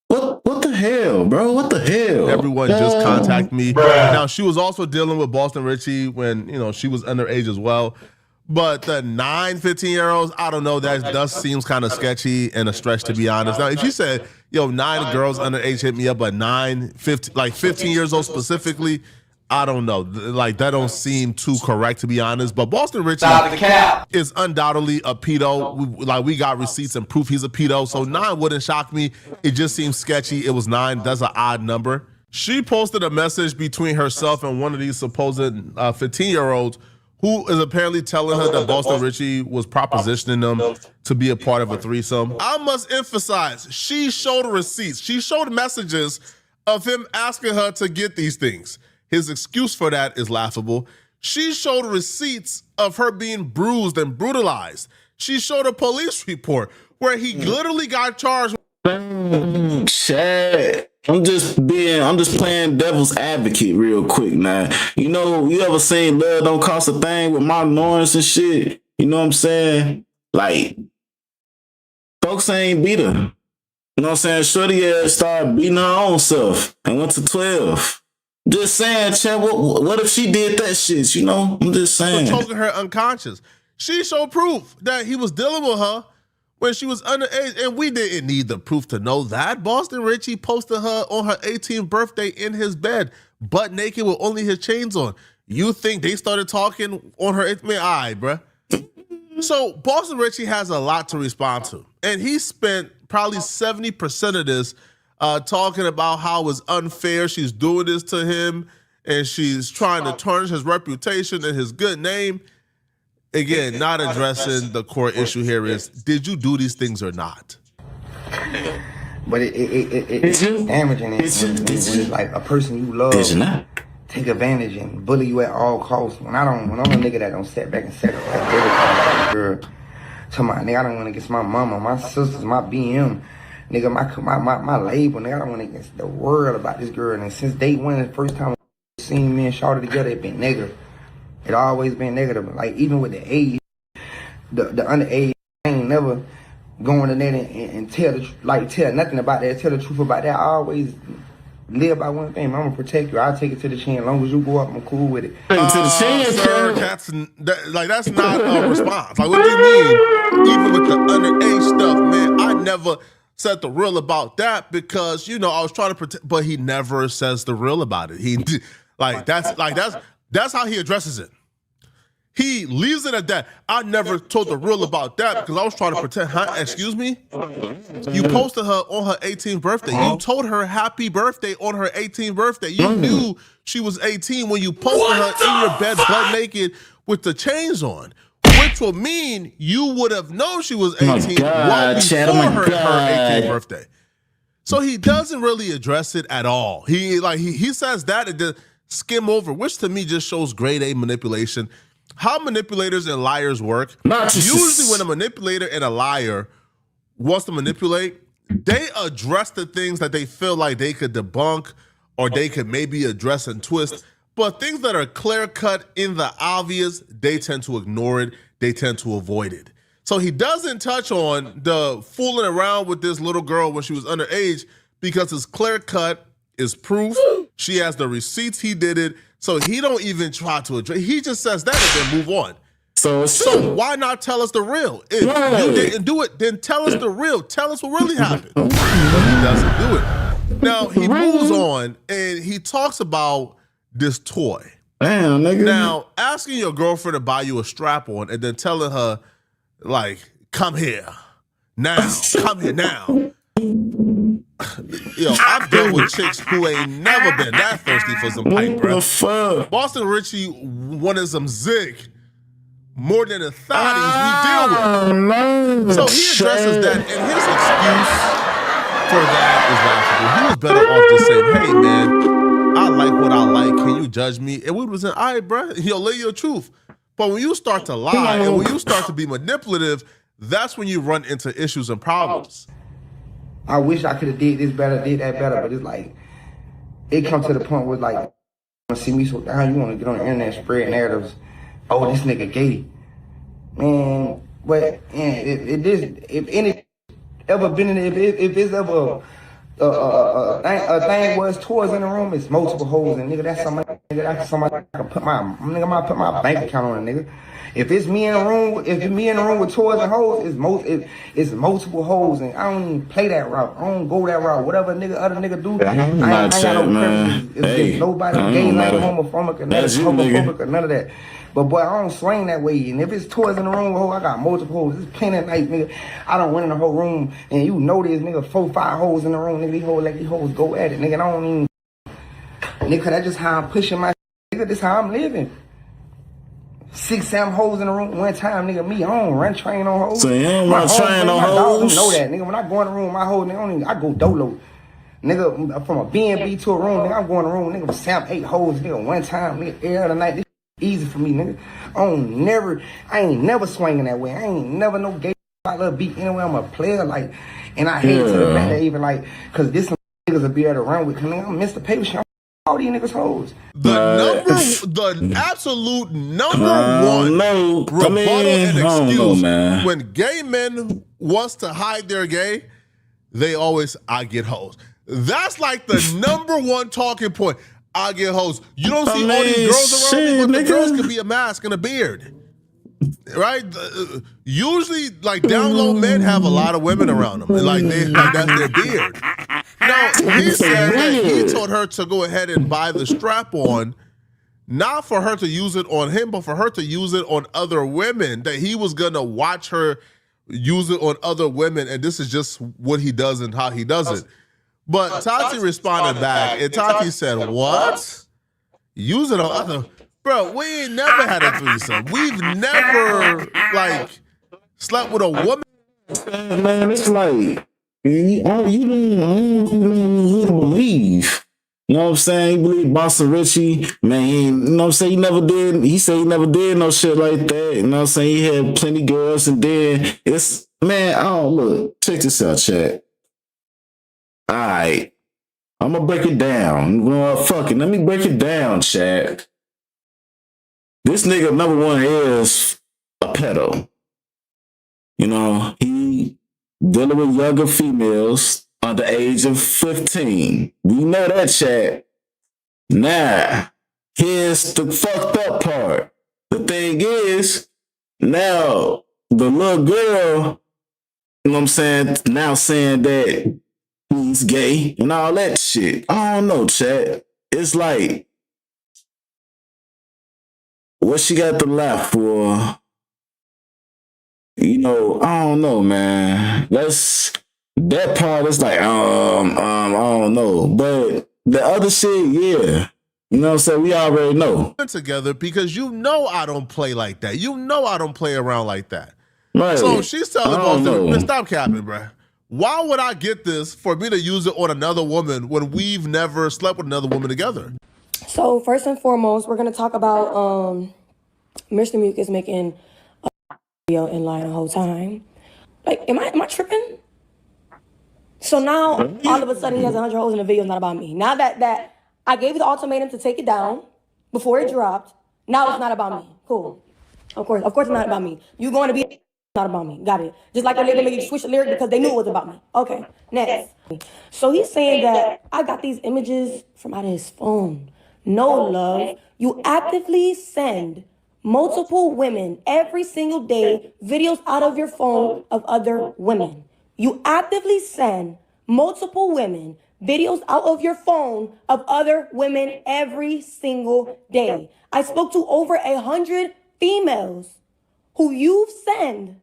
what the hell, bro? What the hell? Everyone just contact me. Now, she was also dealing with Boston Richey when, she was underage as well. But the 9, 15-year-olds, I don't know, that does seems kind of sketchy and a stretch, to be honest. Now, if you said, 9 girls underage hit me up, but 15 years old specifically, I don't know. Like, that don't seem too correct, to be honest. But Boston Richey is undoubtedly a pedo. We got receipts and proof he's a pedo. So 9 wouldn't shock me. It just seems sketchy. It was 9. That's an odd number. She posted a message between herself and one of these supposed 15-year-olds who is apparently telling her that Boston Richey was propositioning them to be a part of a threesome. I must emphasize, she showed receipts. She showed messages of him asking her to get these things. His excuse for that is laughable. She showed receipts of her being bruised and brutalized. She showed a police report where he literally got charged. Shit. I'm just playing devil's advocate real quick now. You ever seen Love Don't Cost a Thing with Martin Lawrence and shit? You know what I'm saying? Like, folks ain't beat her. You know what I'm saying? Shorty started beating her own self and went to 12. Just saying, Chad, what if she did that shit, I'm just saying. For choking her unconscious. She showed proof that he was dealing with her when she was underage, and we didn't need the proof to know that. Boston Richey posted her on her 18th birthday in his bed, butt naked with only his chains on. You think they started talking on her 18th? Man, all right, bruh. So Boston Richey has a lot to respond to, and he spent probably 70% of this talking about how it's unfair she's doing this to him, and she's trying to tarnish his reputation and his good name. Again, not addressing the core issue here is, did you do these things or not? But it's damaging. It's like a person you love take advantage and bully you at all costs. When I'm a nigga that don't step back and sacrifice everything, girl, to my nigga, I don't want to get my mama, my sisters, my BM, nigga, my label, nigga, I don't want to get the world about this girl. And since day one, the first time I seen me and Shawty together, it been negative. It always been negative. Like, even with the age, the underage, I ain't never going to that and tell nothing about that, tell the truth about that. I always live by one thing. I'm gonna protect you. I'll take it to the chin. As long as you go up, I'm cool with it. Sir, that's not a response. Like, what do you mean? Even with the underage stuff, man, I never said the real about that because, I was trying to protect, but he never says the real about it. That's how he addresses it. He leaves it at that. I never told the real about that because I was trying to protect her. Excuse me? You posted her on her 18th birthday. You told her happy birthday on her 18th birthday. You knew she was 18 when you posted her in your bed butt naked with the chains on. Which which will mean you would have known she was 18 well Chad, before her 18th birthday. So he doesn't really address it at all. He says that and then skim over, which to me just shows grade A manipulation. How manipulators and liars work. Usually when a manipulator and a liar wants to manipulate, they address the things that they feel like they could debunk or they could maybe address and twist. But things that are clear-cut in the obvious, they tend to ignore it. They tend to avoid it. So he doesn't touch on the fooling around with this little girl when she was underage because it's clear-cut, it's proof. She has the receipts he did it. So he don't even try to address. He just says that and then move on. So why not tell us the real? If you didn't do it, then tell us the real. Tell us what really happened. But he doesn't do it. Now, he moves on and he talks about this toy. Damn, nigga. Now, asking your girlfriend to buy you a strap-on and then telling her, like, come here now. Come here now. Yo, I've dealt with chicks who ain't never been that thirsty for some pipe, bro. Boston Richie wanted some zig more than a thotties we deal with. So he addresses that, and his excuse for that is laughable. He was better off just saying, hey, man, I like what I like. Can you judge me? And we was saying, all right, bro, yo, lay your truth. But when you start to lie and when you start to be manipulative, that's when you run into issues and problems. I wish I could have did this better, did that better, but it's like, it comes to the point where like, you see me so down, you want to get on the internet and spread narratives. Oh, this nigga gay. Man, but if any ever been in, if it's ever a thing was toys in the room, it's multiple holes, and nigga, that's somebody I can put my bank account on, nigga. If it's me in the room, with toys and hoes, it's multiple hoes, and I don't even play that route. I don't go that route. Whatever other nigga do, I ain't got no preferences. It's nobody gay, like homophobic, or none of that. But boy, I don't swing that way. And if it's toys in the room with hoes, I got multiple hoes. It's plenty of nights, nigga. I don't went in the whole room, and you know this, nigga, 4-5 hoes in the room, nigga. These hoes go at it, nigga. And I don't even, nigga, that's just how I'm pushing my nigga. This how I'm living. 6-7 hoes in the room one time, nigga. Me, I don't run train on hoes. So you don't run train on hoes? Know that, nigga. When I go in the room, my hoes, nigga, I go dolo. Nigga, from a B&B to a room, nigga, I'm going in the room, nigga, Sam 8 hoes, nigga, one time, nigga, every other night. This easy for me, nigga. I ain't never swinging that way. I ain't never no gay. I love beat anyway. I'm a player, like, and I hate to the fact that even like, cause this some niggas will be able to run with. Cause nigga, I'm Mr. Paper Shit. All these niggas hoes. The absolute number one rebuttal and excuse when gay men wants to hide their gay, they always, I get hoes. That's like the number one talking point. I get hoes. You don't see all these girls around me, but the girls can be a mask and a beard. Right? Usually, like, down low men have a lot of women around them. Like, that's their beard. Now, he said that he told her to go ahead and buy the strap-on, not for her to use it on him, but for her to use it on other women, that he was going to watch her use it on other women, and this is just what he does and how he does it. But Tati responded back, and Tati said, what? Use it on other... Bro, we ain't never had a threesome. We've never, like, slept with a woman. Man, it's like, you don't believe. You know what I'm saying? You believe Boston Richie, man, you know what I'm saying? He said he never did no shit like that. You know what I'm saying? He had plenty girls, and then it's, man, look, check this out, chat. All right. I'm going to break it down. Fuck it. Let me break it down, chat. This nigga, number one, is a pedo. You know, he dealing with younger females under the age of 15. We know that, chat. Now, here's the fucked up part. The thing is, now, the little girl, you know what I'm saying, now saying that he's gay and all that shit. I don't know, chat. It's like, what she got to laugh for? You know, I don't know, man. That part is like, I don't know. But the other shit, yeah. You know what I'm saying? We already know. Together because you know I don't play like that. You know I don't play around like that. Right. So she's telling Boston, stop capping, bruh. Why would I get this for me to use it on another woman when we've never slept with another woman together? So first and foremost, we're gonna talk about Mr. Mucus making a video and lying the whole time. Like, am I tripping? So now all of a sudden he has 100 hoes in the video. It's not about me. Now that I gave you the ultimatum to take it down before it dropped, now it's not about me. Cool. Of course it's not about me. You going to be not about me. Got it. Just like they made you switch the lyric because they knew it was about me. Okay, next. So he's saying that I got these images from out of his phone. No, love. You actively send multiple women every single day videos out of your phone of other women. You actively send multiple women videos out of your phone of other women every single day. I spoke to over 100 females who you send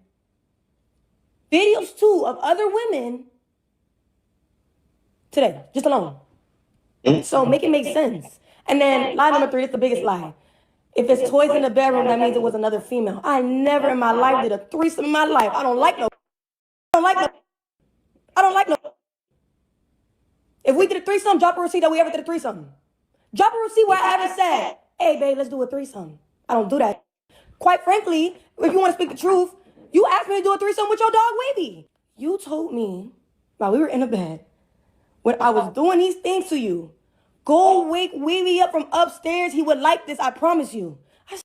videos to of other women today, just alone. So make it make sense. And then lie number 3, it's the biggest lie. If it's toys in the bedroom, that means it was another female. I never in my life did a threesome in my life. I don't like no. If we did a threesome, drop a receipt that we ever did a threesome. Drop a receipt where I ever said, hey, babe, let's do a threesome. I don't do that. Quite frankly, if you want to speak the truth, you asked me to do a threesome with your dog, Wavy. You told me while we were in the bed, when I was doing these things to you, go wake Wavy up from upstairs. He would like this, I promise you. I said,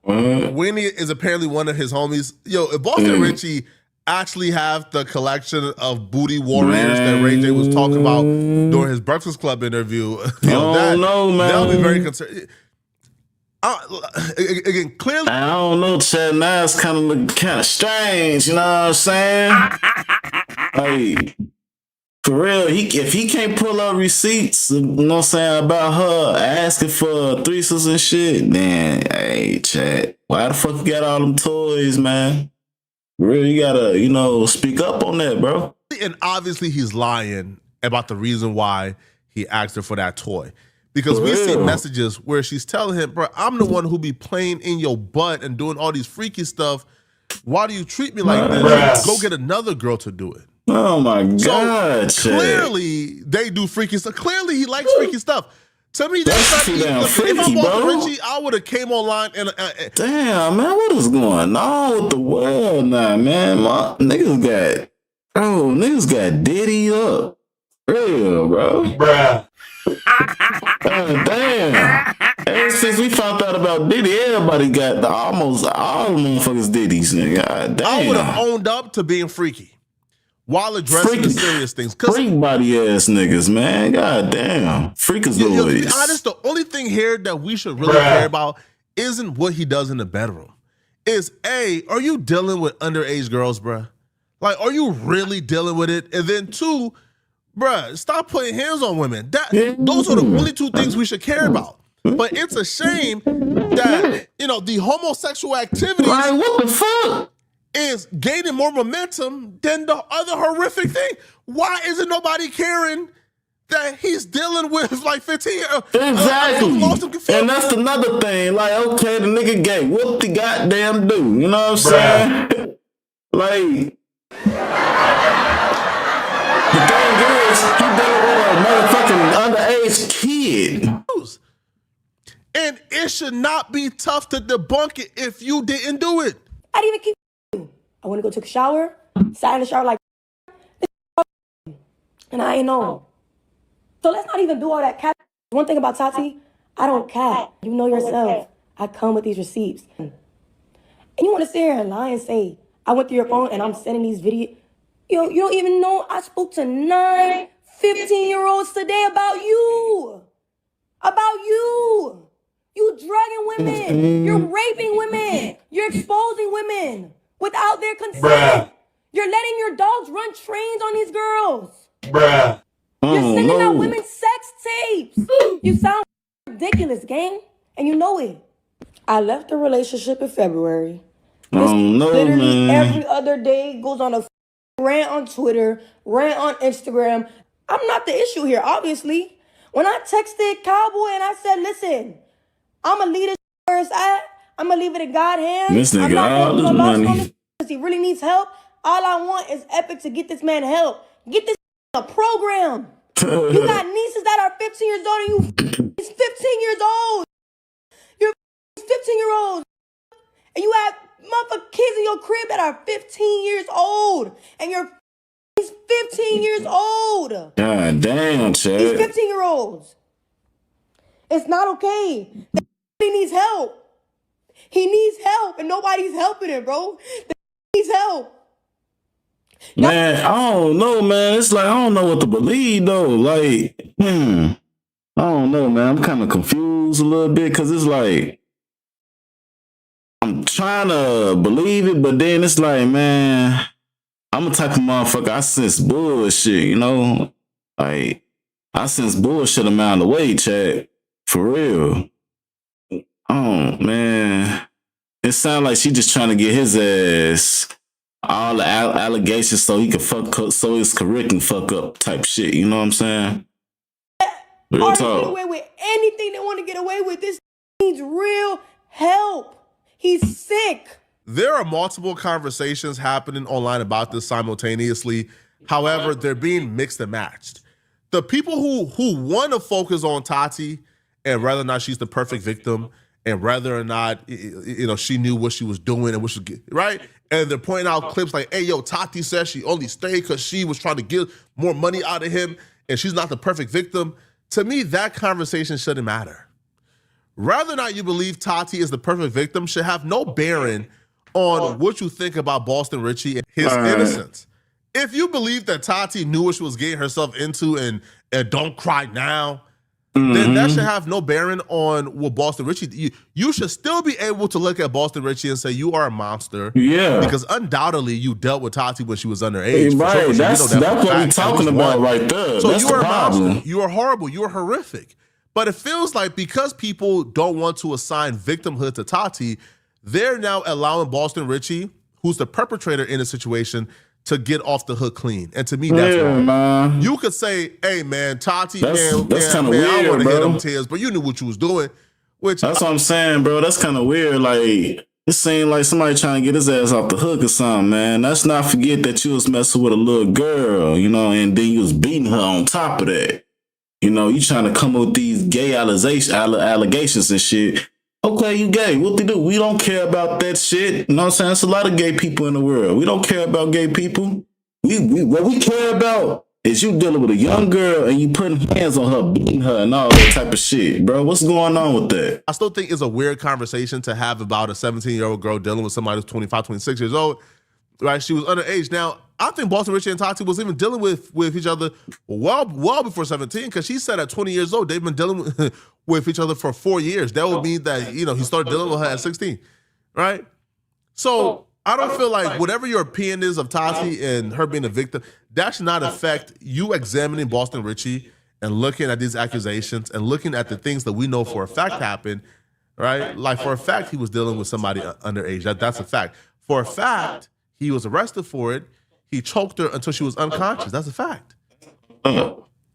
what? Winnie is apparently one of his homies. Yo, if Boston Richie actually have the collection of booty warriors that Ray J was talking about during his Breakfast Club interview, that'll be very concerned. Again, clearly, I don't know, Chad. Now it's kind of strange. You know what I'm saying? Like, for real, if he can't pull up receipts, you know what I'm saying, about her asking for threesomes and shit, then hey, Chad, why the fuck you got all them toys, man? Really, you gotta, speak up on that, bro. And obviously he's lying about the reason why he asked her for that toy. Because we see messages where she's telling him, bro, I'm the one who be playing in your butt and doing all these freaky stuff. Why do you treat me like this? Go get another girl to do it. Oh my God. So clearly they do freaky stuff. Clearly he likes freaky stuff. To me, that's not even freaky, if I'm Boston Richie, I would have came online and damn, man, what is going on with the world now, man? Niggas got Diddy up. Real, bro. Bruh. Damn. Ever since we found out about Diddy, everybody got almost all the motherfuckers Diddy's, nigga. God damn. I would have owned up to being freaky while addressing the serious things. Freak body ass niggas, man. God damn. Freakazoids. To be honest, the only thing here that we should really care about isn't what he does in the bedroom. Is A, are you dealing with underage girls, bruh? Like, are you really dealing with it? And then 2, bruh, stop putting hands on women. Those are the only 2 things we should care about. But it's a shame that, the homosexual activities what the fuck? Is gaining more momentum than the other horrific thing. Why isn't nobody caring that he's dealing with like 15 years? Exactly. And that's another thing. Like, okay, the nigga gay. What the goddamn do? You know what I'm saying? Like, the thing is, he dealing with a motherfucking underage kid. And it should not be tough to debunk it if you didn't do it. I didn't even keep. I want to go take a shower, sat in the shower like, and I ain't know. So let's not even do all that cat. One thing about Tati, I don't cat. You know yourself. I come with these receipts. And you want to sit here and lie and say, I went through your phone and I'm sending these videos. Yo, you don't even know I spoke to 9 15-year-olds today about you. About you. You drugging women. You're raping women. You're exposing women without their consent. Bruh. You're letting your dogs run trains on these girls. Bruh. You're sending out women's sex tapes. You sound ridiculous, gang. And you know it. I left the relationship in February. Literally every other day goes on a rant on Twitter, rant on Instagram. I'm not the issue here, obviously. When I texted Cowboy and I said, listen, I'm going to leave this where it's at. I'm going to leave it in God's hands. This nigga I'm not all going to this put loss on money. this because he really needs help. All I want is Epic to get this man help. Get this a program. You got nieces that are 15 years old and you is 15 years old. You're 15-year-olds. And you have motherfucking kids in your crib that are 15 years old. And he's 15 years old. God damn, Chad. He's 15-year-olds. It's not okay. He needs help. He needs help, and nobody's helping him, bro. He needs help. Man, I don't know, man. It's like, I don't know what to believe, though. Like, I don't know, man. I'm kind of confused a little bit, because it's like, I'm trying to believe it, but then it's like, man, I'm a type of motherfucker, I sense bullshit, you know? Like, I sense bullshit a mile away, Chad. For real. Oh, man. It sounds like she just trying to get his ass all the allegations so he can so his career can fuck up type shit. You know what I'm saying? Real Get talk. away with anything they want to get away with. This needs real help. He's sick. There are multiple conversations happening online about this simultaneously. However, they're being mixed and matched. The people who want to focus on Tati and whether or not she's the perfect victim and whether or not she knew what she was doing and what she was, right? And they're pointing out clips like, hey, yo, Tati says she only stayed because she was trying to get more money out of him and she's not the perfect victim. To me, that conversation shouldn't matter. Whether or not you believe Tati is the perfect victim should have no bearing on what you think about Boston Richey and his innocence. If you believe that Tati knew what she was getting herself into and don't cry now, then that should have no bearing on what Boston Richey. You should still be able to look at Boston Richey and say you are a monster. Yeah, because undoubtedly you dealt with Tati when she was underage. Right, sure, that's what we're talking about right there. So that's you are the problem. a monster. You are horrible. You are horrific. But it feels like because people don't want to assign victimhood to Tati, they're now allowing Boston Richey, who's the perpetrator in the situation, to get off the hook clean. And to me, that's wrong. Man. You could say, hey, man, Tati, that's kind of weird, I want to hear them tears, but you knew what you was doing. That's what I'm saying, bro. That's kind of weird. Like, it seemed like somebody trying to get his ass off the hook or something, man. Let's not forget that you was messing with a little girl, and then you was beating her on top of that. You trying to come up with these gay allegations and shit. Okay, you gay. What they do? We don't care about that shit. You know what I'm saying? There's a lot of gay people in the world. We don't care about gay people. What we care about is you dealing with a young girl and you putting hands on her, beating her, and all that type of shit, bro. What's going on with that? I still think it's a weird conversation to have about a 17-year-old girl dealing with somebody who's 25, 26 years old. Right? She was underage. Now, I think Boston Richey and Tati was even dealing with each other well before 17, because she said at 20 years old, they've been dealing with each other for 4 years. That would mean that, he started dealing with her at 16, right? So I don't feel like whatever your opinion is of Tati and her being a victim, that should not affect you examining Boston Richey and looking at these accusations and looking at the things that we know for a fact happened, right? Like for a fact, he was dealing with somebody underage. That's a fact. For a fact, he was arrested for it. He choked her until she was unconscious. That's a fact. But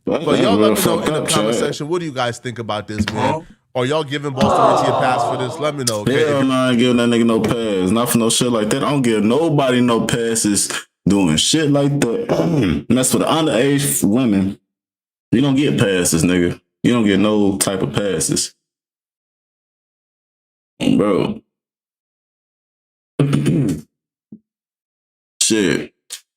y'all let me know in the comment section, what do you guys think about this, man? Are y'all giving Boston Richey a pass for this? Let me know. Okay? Hell no, I ain't giving that nigga no pass. Not for no shit like that. I don't give nobody no passes doing shit like that. And that's for the underage women. You don't get passes, nigga. You don't get no type of passes. Bro. Shit.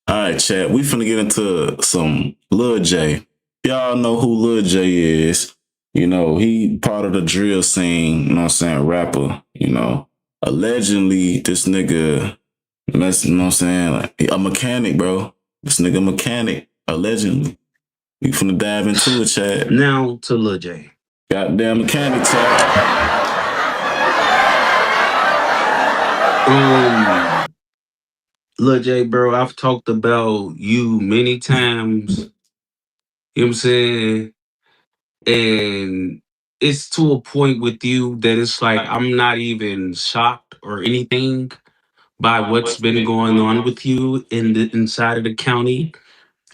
All right, chat. We finna get into some Lil J. Y'all know who Lil J is. He part of the drill scene, you know what I'm saying, rapper, Allegedly, this nigga, you know what I'm saying, like, a mechanic, bro. This nigga mechanic, allegedly. We finna dive into it, chat. Now to Lil J. Goddamn mechanic, chat. Lil J, bro, I've talked about you many times. You know what I'm saying? And it's to a point with you that it's like I'm not even shocked or anything by what's been going on with you inside of the county.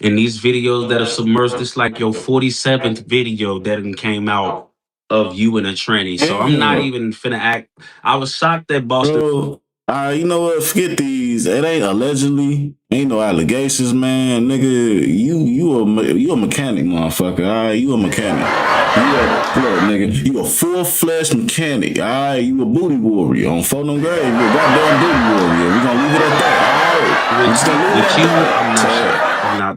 And these videos that are submerged, it's like your 47th video that done came out of you in a tranny. So I'm not even finna act. I was shocked that Boston. Bro, you know what? Forget these. It ain't allegedly. Ain't no allegations, man. Nigga, you a mechanic, motherfucker. All right, you a mechanic. Look, nigga, you a full-fledged mechanic. All right, you a booty warrior on phone and grave. You a goddamn booty warrior. We gonna leave it at that.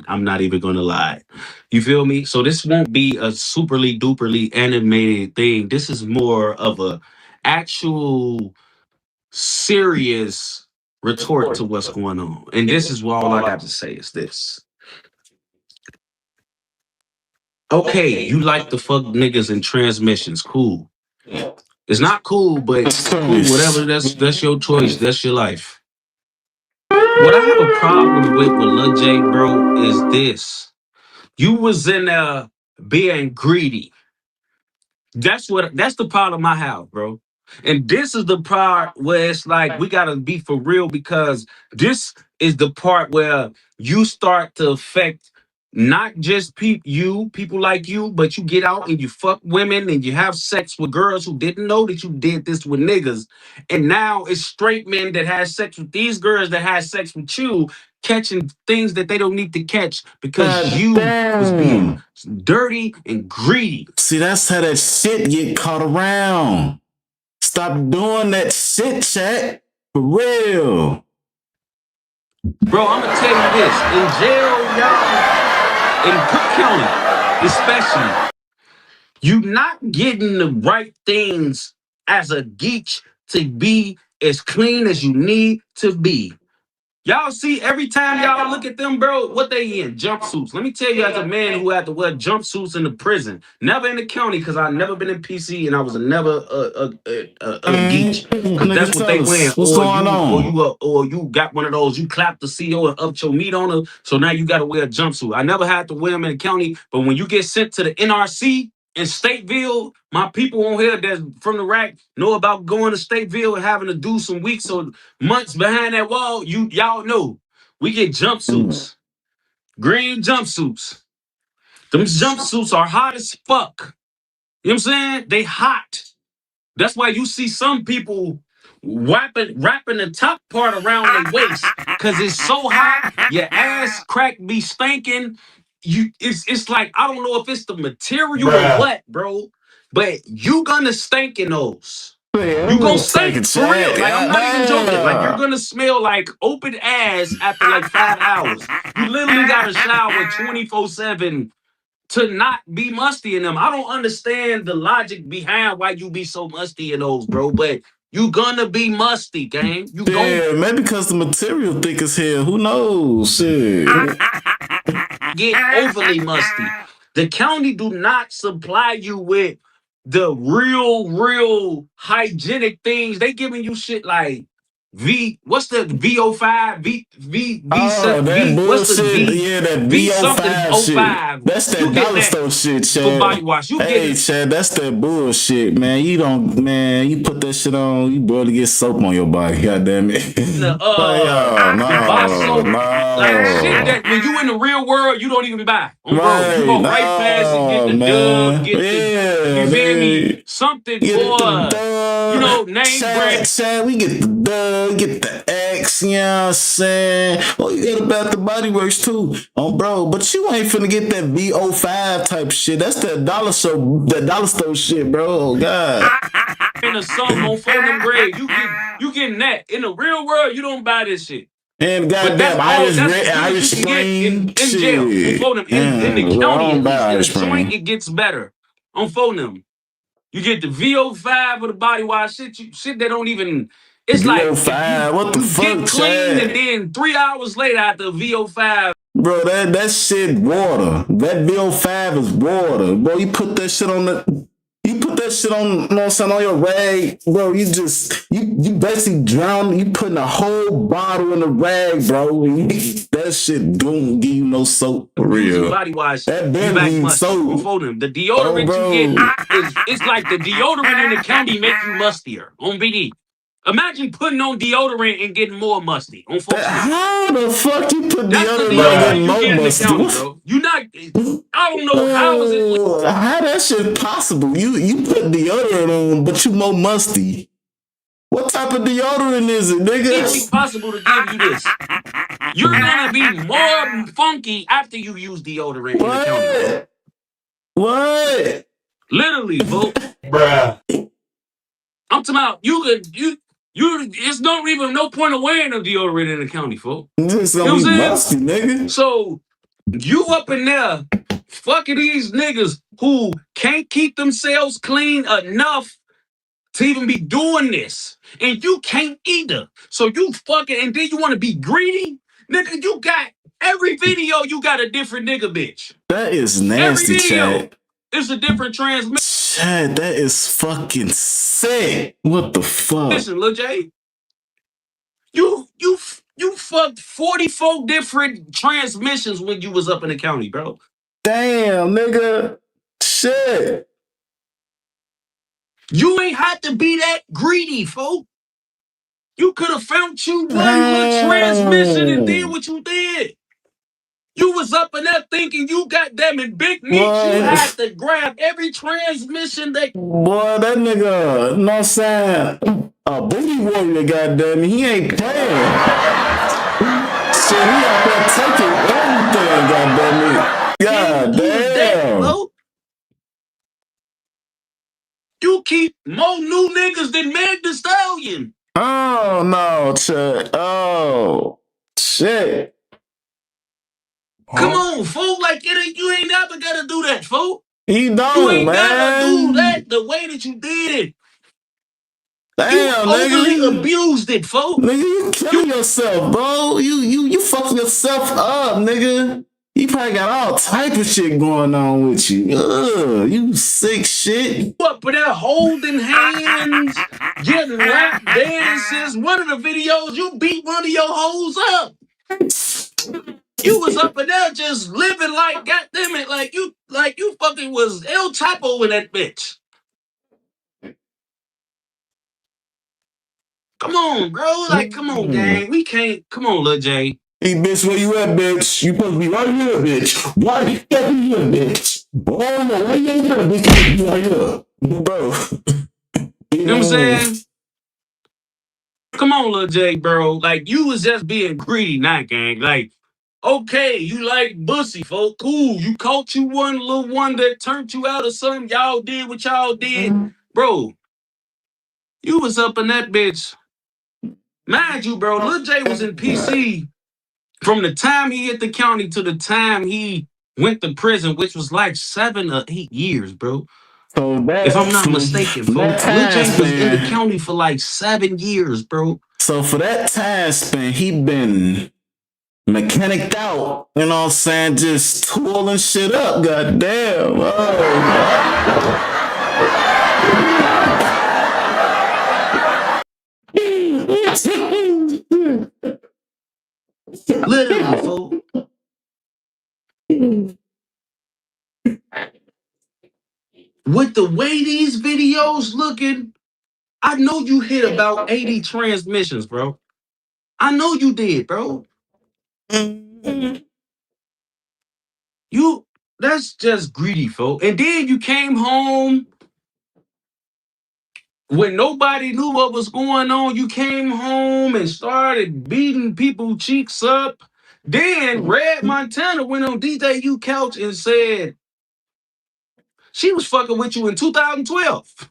I'm not even gonna lie. You feel me? So this won't be a superly duperly animated thing. This is more of a actual serious retort to what's going on. And this is what all I got to say is this. Okay, you like to fuck niggas in transmissions. Cool. It's not cool, but cool, whatever. That's your choice. That's your life. What I have a problem with Lil J, bro, is this. You was in there being greedy. That's the problem I have, bro. And this is the part where it's like we gotta be for real, because this is the part where you start to affect not just people like you, but you get out and you fuck women and you have sex with girls who didn't know that you did this with niggas. And now it's straight men that has sex with these girls that has sex with you, catching things that they don't need to catch because you was being dirty and greedy. See, that's how that shit get caught around. Stop doing that shit, chat. For real. Bro, I'm gonna tell you this. In jail, y'all, in Cook County, especially, you not getting the right things as a geek to be as clean as you need to be. Y'all see, every time y'all look at them, bro, what they in? Jumpsuits. Let me tell you, as a man who had to wear jumpsuits in the prison, never in the county, because I never been in PC and I was never a geek. Because that's what they wearing. What's going on? Or you got one of those, you clap the CO and up your meat on her, so now you got to wear a jumpsuit. I never had to wear them in the county, but when you get sent to the NRC in Stateville, my people on here that's from the rack know about going to Stateville and having to do some weeks or months behind that wall. Y'all know we get jumpsuits, green jumpsuits. Them jumpsuits are hot as fuck. You know what I'm saying? They hot. That's why you see some people wrapping the top part around their waist because it's so hot. Your ass crack be stinking. It's like, I don't know if it's the material or what, bro, but you gonna stink in those. You gonna stink for real. Like, I'm not even joking. Like, you're gonna smell like open ass after like 5 hours. You literally got to shower 24/7 to not be musty in them. I don't understand the logic behind why you be so musty in those, bro, but you gonna be musty, gang. Maybe because the material thick as hell. Who knows? Shit. Get overly musty. The county do not supply you with the real hygienic things. They giving you shit like what's the VO5? What's the V? Yeah, that V VO5 shit. 05. That's that dollar store shit, Chad. For body wash. Chad, that's that bullshit, man. You put that shit on, you barely get soap on your body. God damn it. No. Like shit that when you in the real world, you don't even buy. You go right past and get the Dub, you feel me? Something for name brand. Chad, we get the Dub, get the X, you know what I'm saying? Oh, you get about the Body Works too. Oh, bro, but you ain't finna get that VO5 type shit. That's that dollar store shit, bro. Oh, God. In a something on phone grade, you getting that. In the real world, you don't buy this shit. And goddamn Irish Spring in jail. On phone them. In the county, in the joint, it gets better. On phone them. You get the VO5 or the body wash shit that don't even. It's VO5, like what the fuck, get clean, Chad? and then 3 hours later after VO5. Bro, that shit water. That VO5 is water. Bro, you put that shit on on your rag, bro. You basically drown. You putting a whole bottle in the rag, bro. That shit don't give you no soap for real. Body wash. That barely soap. Before them, the deodorant you get it's like the deodorant in the county make you mustier on BD. Imagine putting on deodorant and getting more musty on folks' neck. How the fuck you put That's the deodorant on deodorant getting you more get in the musty? county, bro. You not. I don't know how is it. How that shit possible? You put deodorant on, but you more musty. What type of deodorant is it, nigga? It's possible to give you this. You're gonna be more funky after you use deodorant in the county, bro. What? Literally, folks. Bruh. I'm talking about you. It's not even no point of wearing a deodorant in the county, folks. It's You know gonna what be I'm saying? musty, nigga. So you up in there fucking these niggas who can't keep themselves clean enough to even be doing this. And you can't either. So you fucking, and then you want to be greedy? Nigga, you got every video, you got a different nigga, bitch. That is Every nasty, video Chad. is a different transmission. Chad, that is fucking sick. What the fuck? Listen, Lil J, you fucked 44 different transmissions when you was up in the county, bro. Damn, nigga. Shit. You ain't had to be that greedy, folk. You could have found you one little transmission and did what you did. You was up in there thinking you goddamn it big meat. You had to grab every transmission that. Boy, that nigga, you know what I'm saying? A booty warrior, goddamn it. He ain't playing. Shit, he out there taking everything, goddamn it. God damn. You keep more new niggas than Meg Thee Stallion. Oh, no, Chad. Oh, shit. Come on, fool. Like, you ain't never got to do that, fool. You don't, You ain't man. got to do that the way that you did it. Damn, you overly nigga. abused it, fool. Nigga, you killing yourself, bro. You fucking yourself up, nigga. You probably got all type of shit going on with you. Ugh, you sick shit. What, but they're holding hands, getting lap dances. One of the videos, you beat one of your hoes up. You was up in there just living like, goddamn it, like you fucking was El Chapo in that bitch. Come on, bro. Like, come on, gang. We can't. Come on, Lil J. Hey, bitch, where you at, bitch? You supposed to be right here, bitch. Right here, bitch. Boy, where you at, bitch? You right here. Bro. You know what I'm saying? Come on, Lil J, bro. Like, you was just being greedy, not gang. Like, okay, you like bussy, folk. Cool. You caught you one little one that turned you out of something. Y'all did what y'all did. Bro, you was up in that bitch. Mind you, bro, Lil J was in PC from the time he hit the county to the time he went to prison, which was like 7 or 8 years, bro. So that, if I'm not mistaken, folks, Lil J was in the county for like 7 years, bro. So for that time span, he been mechanicked out, you know what I'm saying? Just tooling shit up, goddamn. Oh. Literally, folks. With the way these videos looking, I know you hit about 80 transmissions, bro. I know you did, bro. That's just greedy, folks. And then you came home when nobody knew what was going on. You came home and started beating people's cheeks up. Then Red Montana went on DJ U Couch and said she was fucking with you in 2012.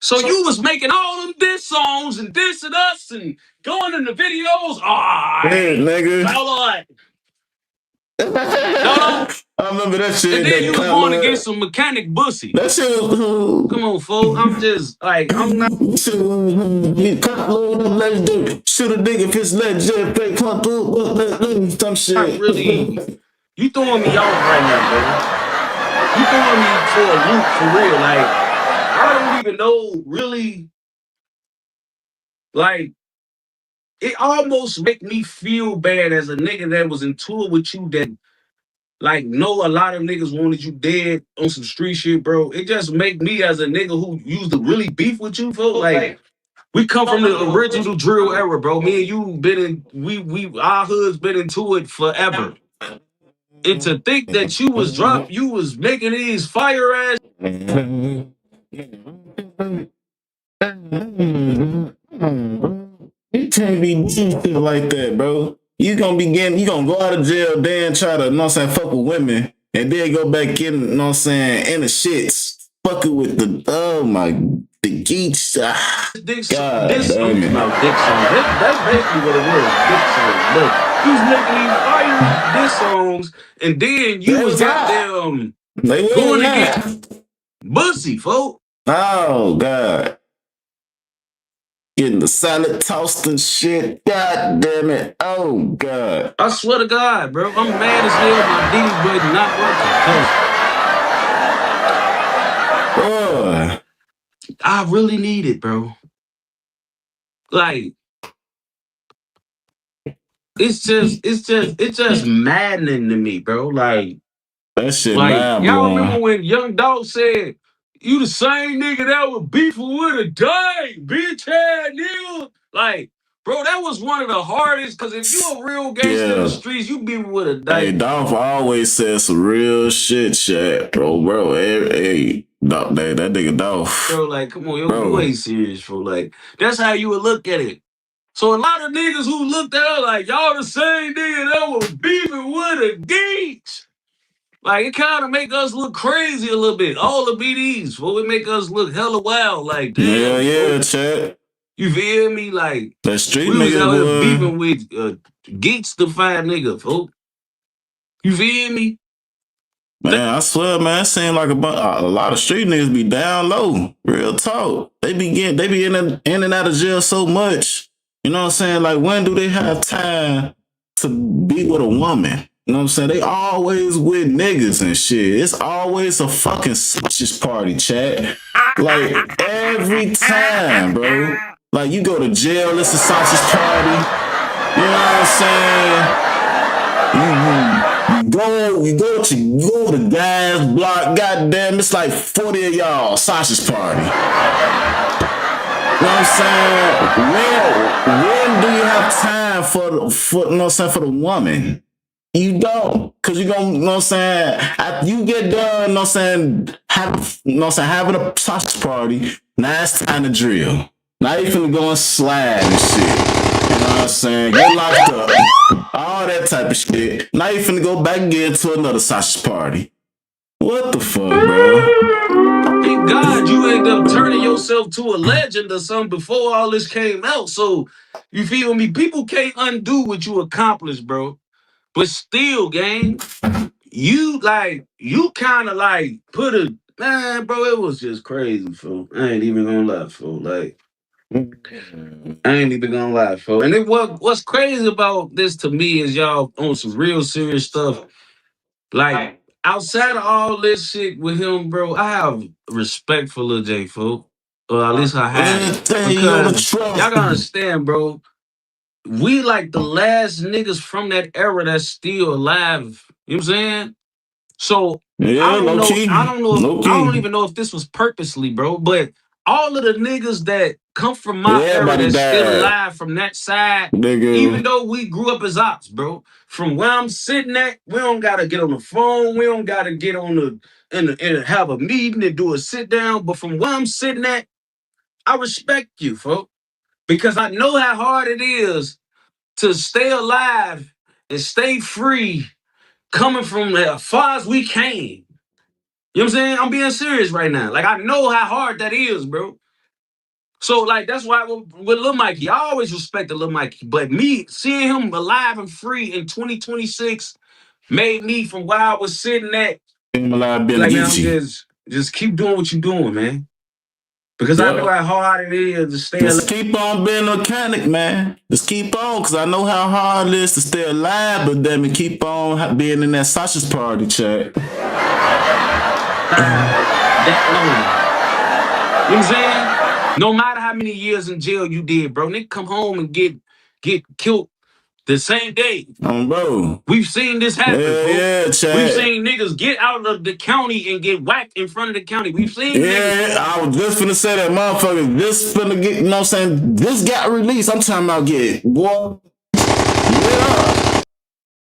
So you was making all them diss songs and dissing us and going in the videos. Hey, nigga. No. I remember that shit. And then you was going against some mechanic bussy. That shit was. Come on, folks. I'm just like, I'm not. Shoot a dick if it's legit. Fake come through. Some shit. Not really. You throwing me off right now, bro. You throwing me for a loop for real. Like, I don't even know really. Like, it almost make me feel bad as a nigga that was in tour with you that, like, know a lot of niggas wanted you dead on some street shit, bro. It just make me as a nigga who used to really beef with you, folks. Like, We come from the original drill era, bro. Me and you been in our hood's been into it forever. And to think that you was making these fire ass. You can't be doing shit like that, bro. You gonna go out of jail, then try to, you know what I'm saying, fuck with women, and then go back in, you know what I'm saying, in the shits, fucking with the geeks. Dick God this damn it. no dick songs. That's basically what it was. Dick songs. Look, he was making these fire diss songs, and then you was goddamn going to get bussy, folk. Oh God. Getting the salad tossed and shit. God damn it. Oh God. I swear to God, bro. I'm mad as hell. My D button not working. Boy. I really need it, bro. Like, it's just maddening to me, bro. Like, that shit like mad, y'all boy. remember when Young Dog said, "You the same nigga that was beefing with a day, bitch ass nigga." Like, bro, that was one of the hardest. Cause if you a real gangster in the streets, you beefing with a day. Hey, Dolph always says some real shit, bro. Hey, that nigga Dolph. Bro, like, come on, you ain't serious, bro. Like, that's how you would look at it. So a lot of niggas who looked at her like, y'all the same nigga that was beefing with a geeks. Like, it kind of make us look crazy a little bit. All the BDs, fool, it make us look hella wild. Like, damn. Yeah, chat. You feel me? Like, that street we was nigga, out here boy. beefing with geeks to find nigga, fool. You feel me? Man, I swear, man, it seems like a lot of street niggas be down low. Real talk. They be in and out of jail so much. You know what I'm saying? Like, when do they have time to be with a woman? You know what I'm saying? They always with niggas and shit. It's always a fucking sausage party, chat. Like, every time, bro. Like, you go to jail, it's a sausage party. You know what I'm saying? You go to the guys block, goddamn, it's like 40 of y'all, sausage party. You know what I'm saying? When do you have time for you know what I'm saying, for the woman? You don't. Cause you gonna, you know what I'm saying, after you get done, you know what I'm saying, having a sausage party, now it's time to drill. Now you finna go and slide and shit. You know what I'm saying? Get locked up. All that type of shit. Now you finna go back again to another sausage party. What the fuck, bro? Thank God you end up turning yourself to a legend or something before all this came out. So, you feel me? People can't undo what you accomplished, bro. But still, gang, you kind of like put a, man, bro, it was just crazy, fool. I ain't even gonna lie, fool. Like, I ain't even gonna lie, fool. And what's crazy about this to me is y'all on some real serious stuff. Like, outside of all this shit with him, bro, I have respect for Lil J, fool. Or at least I had. Because y'all gotta understand, bro. We like the last niggas from that era that's still alive. You know what I'm saying? So yeah, I don't know. Even know if this was purposely, bro. But all of the niggas that come from my era that's still alive from that side, even though we grew up as ops, bro. From where I'm sitting at, we don't gotta get on the phone. We don't gotta get on and have a meeting and do a sit down. But from where I'm sitting at, I respect you, folks, because I know how hard it is to stay alive and stay free coming from as far as we can. You know what I'm saying? I'm being serious right now. Like, I know how hard that is, bro. So, like, that's why with Lil Mikey, I always respected Lil Mikey. But me, seeing him alive and free in 2026 made me, from where I was sitting at, like, man, I'm just keep doing what you're doing, man. Because I know how hard it is to stay alive. Just keep on being a mechanic, man. Just keep on, because I know how hard it is to stay alive, but then keep on being in that sausage party, chat. That long. You know what I'm saying? No matter how many years in jail you did, bro, nigga come home and get killed The same day. Bro. We've seen this happen, folks. Yeah, Chad. We've seen niggas get out of the county and get whacked in front of the county. We've seen niggas. I was just finna say that motherfucker just finna get, you know what I'm saying? This got released. I'm talking about get up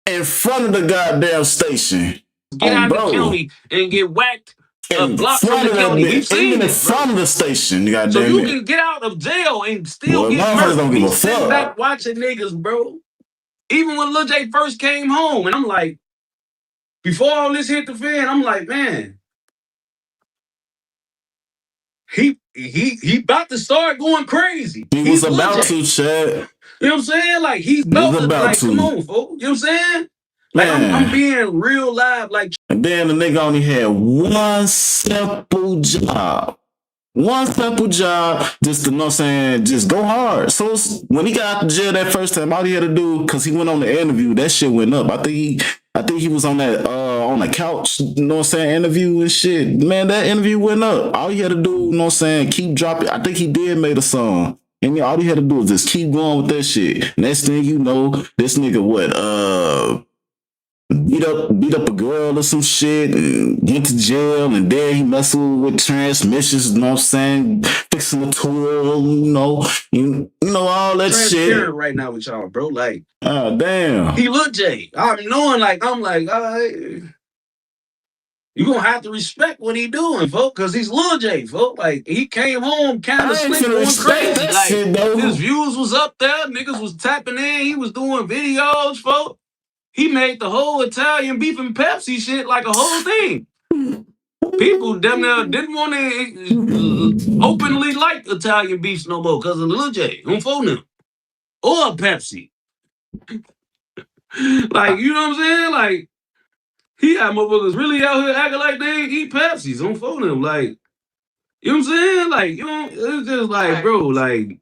in front of the goddamn station. Get out of the county and get whacked a block from the county. We've seen even in this, front of the station. So you can get out of jail and still get murdered. We sit back watching niggas, bro. Even when Lil J first came home, and I'm like, before all this hit the fan, I'm like, man, he about to start going crazy. He was about to, Chad. You know what I'm saying? Like he's about to, like, come on, folks. You know what I'm saying? Like I'm being real live, like. And then the nigga only had one simple job. One simple job, just to, you know what I'm saying, just go hard. So when he got out of jail that first time, all he had to do, because he went on the interview, that shit went up. I think he was on that on the couch, you know what I'm saying, interview and shit. Man, that interview went up. All he had to do, you know what I'm saying, keep dropping. I think he did make a song. And all he had to do was just keep going with that shit. Next thing you know, this nigga beat up a girl or some shit and went to jail, and there he messing with transmissions, you know what I'm saying, fixing the tool, you know all that shit. Right now with y'all, bro, like, oh damn, he Lil J. I'm knowing, like, I'm like, you gonna have to respect what he doing, folks, because he's Lil J, folks. Like, he came home kind of slick, going crazy. Like, shit, his views was up there, niggas was tapping in, he was doing videos, folks. He made the whole Italian beef and Pepsi shit like a whole thing. People damn near didn't want to openly like Italian beefs no more because of Lil J on phone them or Pepsi. Like, you know what I'm saying? Like, he had motherfuckers really out here acting like they ain't eat Pepsis on phone them. Like, you know what I'm saying? Like, you know, it's just like, bro, like,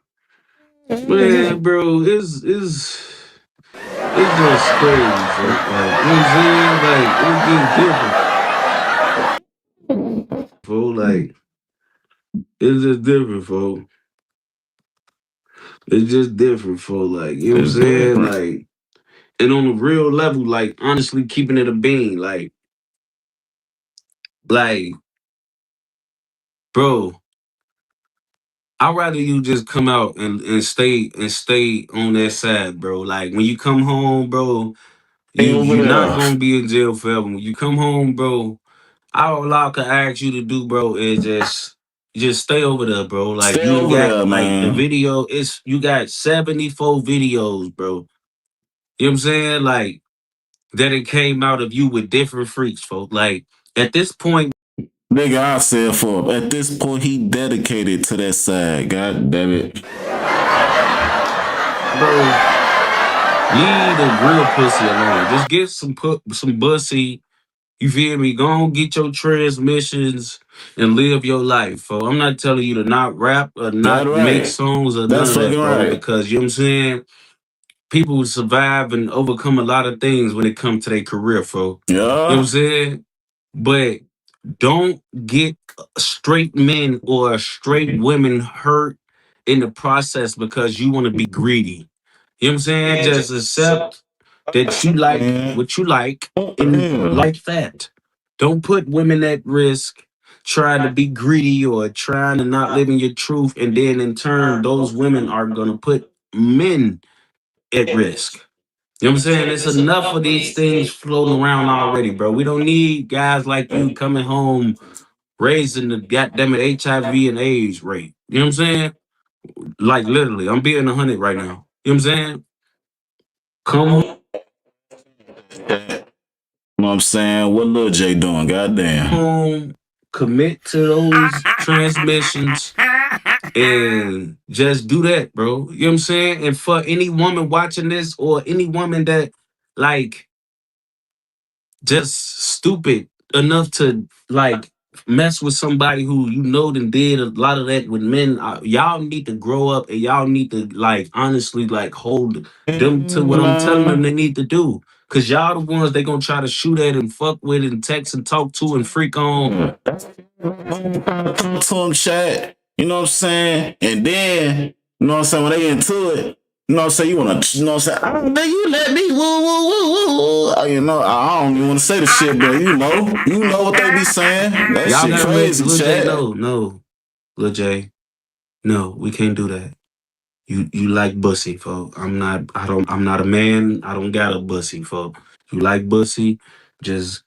man, bro, it's just crazy, folks. Like, you know what I'm saying? Like, it's getting different. Folks, like, it's just different, folks. It's just different, folks. Like, you know what I'm saying? Like, and on a real level, like, honestly, keeping it a bean, like, bro, I'd rather you just come out and stay on that side, bro. Like, when you come home, bro, you're not gonna be in jail forever. When you come home, bro, all I can ask you to do, bro, is just stay over there, bro. Like, stay you over got there, like man. the video, you got 74 videos, bro. You know what I'm saying? Like, that it came out of you with different freaks, folks. Like, at this point, nigga, I said for him. At this point, he dedicated to that side. God damn it, bro. Leave the real pussy alone. Just get some pussy. You feel me? Go on, get your transmissions and live your life, folks. I'm not telling you to not rap or not make songs or none of that, bro. Because, you know what I'm saying? People survive and overcome a lot of things when it comes to their career, folks. Yeah. You know what I'm saying? But don't get straight men or straight women hurt in the process because you want to be greedy. You know what I'm saying? Just accept that you like what you like and like that. Don't put women at risk trying to be greedy or trying to not live in your truth, and then in turn, those women are going to put men at risk. You know what I'm saying? It's enough of these things floating around already, bro. We don't need guys like you coming home raising the goddamn HIV and AIDS rate. You know what I'm saying? Like, literally, I'm being 100 right now. You know what I'm saying? Come You know what I'm saying? What Lil J doing? Goddamn. home, commit to those transmissions, and just do that, bro. You know what I'm saying? And for any woman watching this or any woman that, like, just stupid enough to, like, mess with somebody who you know done did a lot of that with men, y'all need to grow up and y'all need to, like, honestly, like, hold them to what I'm telling them they need to do. Cause y'all the ones they gonna try to shoot at and fuck with and text and talk to and freak on. Talk to him, chat. You know what I'm saying? And then, you know what I'm saying, when they into it, You know what I'm saying? You want to, you know what I'm saying? I don't think you let me, You know, I don't even want to say the shit, but you know what they be saying. That Y'all shit gotta make crazy, Lil J. Chad. No, Lil J. No, we can't do that. You like bussy, folks. I'm not a man. I don't got a bussy, folks. You like bussy, just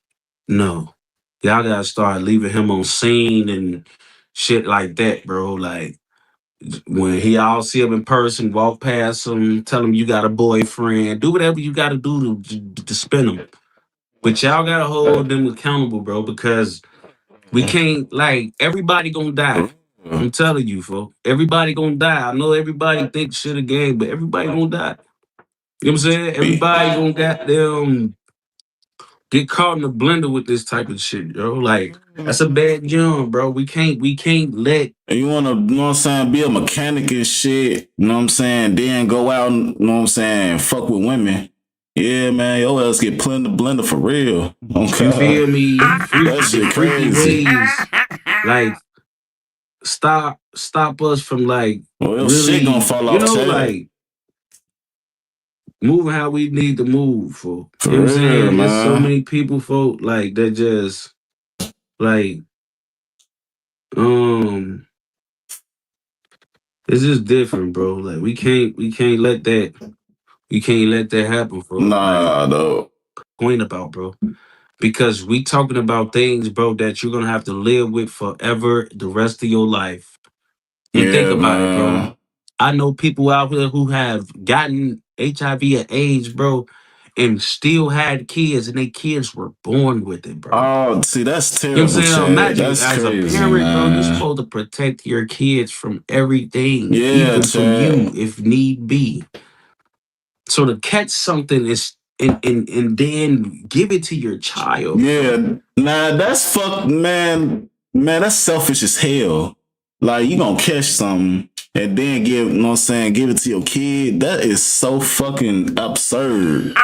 no. Y'all gotta start leaving him on scene and shit like that, bro. Like when he all see him in person, walk past him, tell him you got a boyfriend, do whatever you gotta do to spin him. But y'all gotta hold them accountable, bro, because we can't, like, everybody gonna die. I'm telling you, folks. Everybody gonna die. I know everybody thinks shit a game, but everybody gonna die. You know what I'm saying? Everybody gonna goddamn get caught in the blender with this type of shit, yo. Like, that's a bad jump, bro. We can't let. And you want to, you know what I'm saying, be a mechanic and shit, you know what I'm saying, then go out and, you know what I'm saying, fuck with women. Yeah, man, your ass get put in the blender for real. Okay. You feel me? That shit Freaky crazy. ways. Like, stop us from, like, Well, your really, shit gonna fall you off, know, Chad. like, moving how we need to move, folk. For You know what I'm real, saying? There's so man. many people, folk, like, that just, like, it's just different, bro. Like, we can't let that happen, folks. Nah, though. Point about, bro. Because we talking about things, bro, that you're gonna have to live with forever the rest of your life. And think Yeah, about it, bro. man. I know people out here who have gotten HIV at age, bro, and still had kids, and their kids were born with it, bro. Oh, see, that's You know what I'm terrible, saying? Chad. Imagine That's as a crazy, parent, bro, you're man. supposed to protect your kids from everything, Yeah, even from you, Chad. if need be. So to catch something is and then give it to your child. Yeah, nah, that's man. Man, that's selfish as hell. Like, you gonna catch something and then give, you know what I'm saying, give it to your kid. That is so fucking absurd.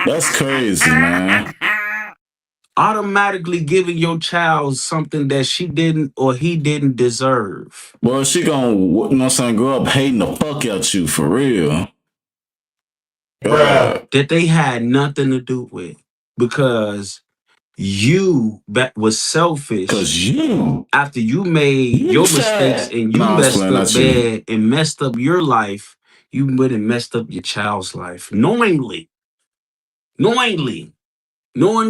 That's crazy, man. Automatically giving your child something that she didn't or he didn't deserve. Well, she gonna, you know what I'm saying, grow up hating the fuck out you for real. Bruh. That they had nothing to do with. Because you was selfish. Because you. After you made your mistakes and you messed up bad and messed up your life, you went and messed up your child's life. Knowingly. Knowing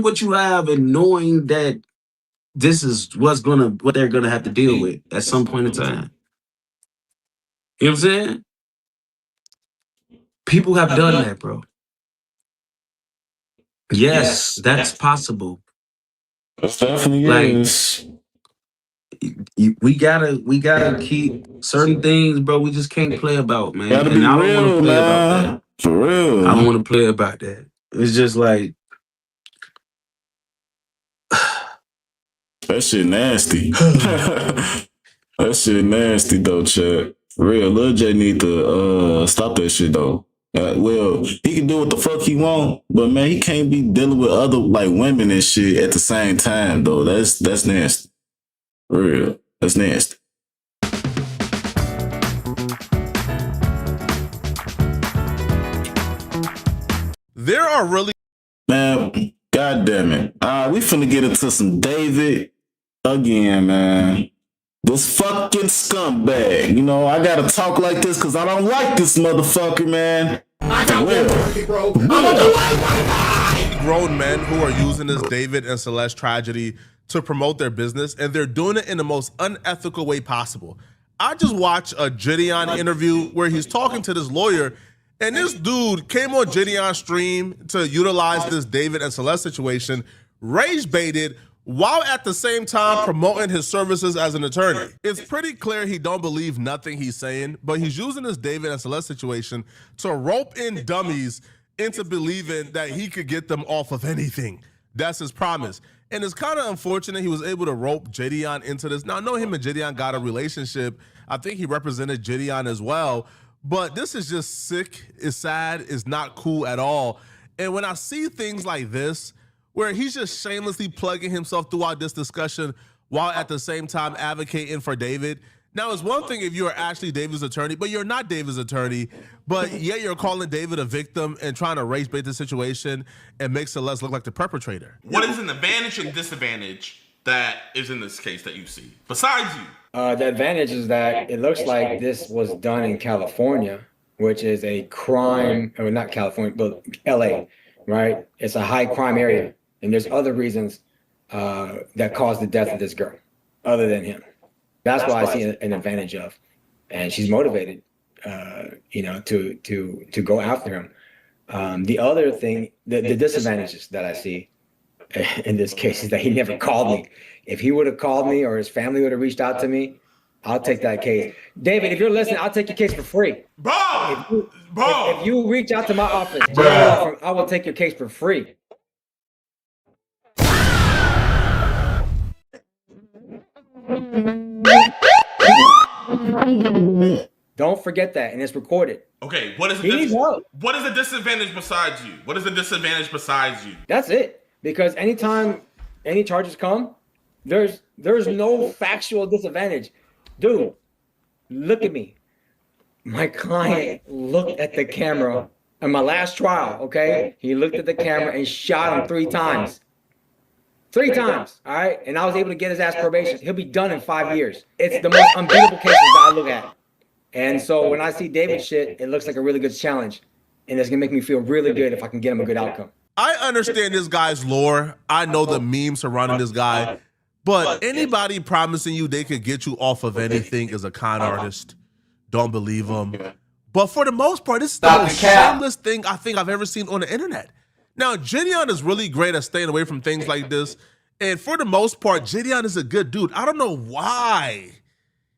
what you have and knowing that this is what they're gonna have to deal with at some point in time. You know what I'm saying? People have done that, bro. Yes, that's possible. It definitely is. We gotta keep certain things, bro. We just can't play about, man. Gotta And be I don't want real, to play about man. that. For real. I don't want to play about that. It's just like that shit nasty. That shit nasty though, Chad. For real, Lil J need to stop that shit though. Well, he can do what the fuck he want, but man, he can't be dealing with other like women and shit at the same time though. That's nasty. For real, that's nasty. There are really man. God damn it! We finna get into some David again, man. This fucking scumbag. You know, I gotta talk like this because I don't like this motherfucker, man. I got one, bro. Grown men who are using this David and Celeste tragedy to promote their business, and they're doing it in the most unethical way possible. I just watched a Gideon interview where he's talking to this lawyer, and this dude came on Gideon's stream to utilize this David and Celeste situation, rage baited, while at the same time promoting his services as an attorney. It's pretty clear he don't believe nothing he's saying, but he's using this David and Celeste situation to rope in dummies into believing that he could get them off of anything. That's his promise. And it's kind of unfortunate he was able to rope Gideon into this. Now, I know him and Gideon got a relationship. I think he represented Gideon as well. But this is just sick, it's sad, it's not cool at all. And when I see things like this, where he's just shamelessly plugging himself throughout this discussion while at the same time advocating for David, Now, it's one thing if you are actually David's attorney, but you're not David's attorney, but yet you're calling David a victim and trying to race bait the situation and make Celeste look like the perpetrator. What is an advantage and disadvantage that is in this case that you see, besides you? The advantage is that it looks like this was done in California, which is a crime, or not California, but LA, right? It's a high crime area. And there's other reasons that caused the death of this girl, other than him. That's why I see an advantage of, and she's motivated, to go after him. The other thing, the disadvantages that I see in this case is that he never called me. If he would have called me or his family would have reached out to me, I'll take that case. David, if you're listening, I'll take your case for free. If you reach out to my office, I will take your case for free. Don't forget that, and it's recorded. Okay, what is what is the disadvantage besides you? What is the disadvantage besides you? That's it. Because anytime any charges come, there's no factual disadvantage. Dude, look at me. My client looked at the camera in my last trial, okay? He looked at the camera and shot him 3 times. 3 times, all right? And I was able to get his ass probation. He'll be done in 5 years. It's the most unbeatable cases that I look at. And so when I see David shit, it looks like a really good challenge. And it's gonna make me feel really good if I can get him a good outcome. I understand this guy's lore. I know the memes surrounding this guy. But anybody promising you they could get you off of anything is a con artist. Don't believe them. But for the most part, this is the most shameless thing I think I've ever seen on the internet. Now, Gideon is really great at staying away from things like this. And for the most part, Gideon is a good dude. I don't know why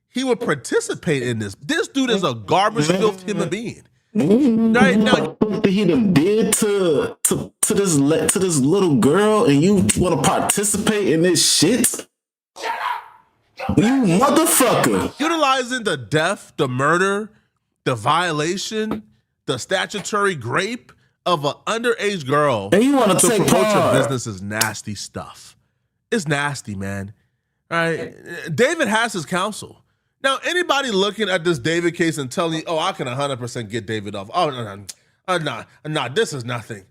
he would participate in this. This dude is a garbage filth human being. Right now, he done did to this little girl, and you want to participate in this shit? You motherfucker! Utilizing the death, the murder, the violation, the statutory grape of an underage girl, and you want to promote part. your business is nasty stuff. It's nasty, man. All right, David has his counsel. Now, anybody looking at this David case and telling you, oh, I can 100% get David off. Oh, no, this is nothing.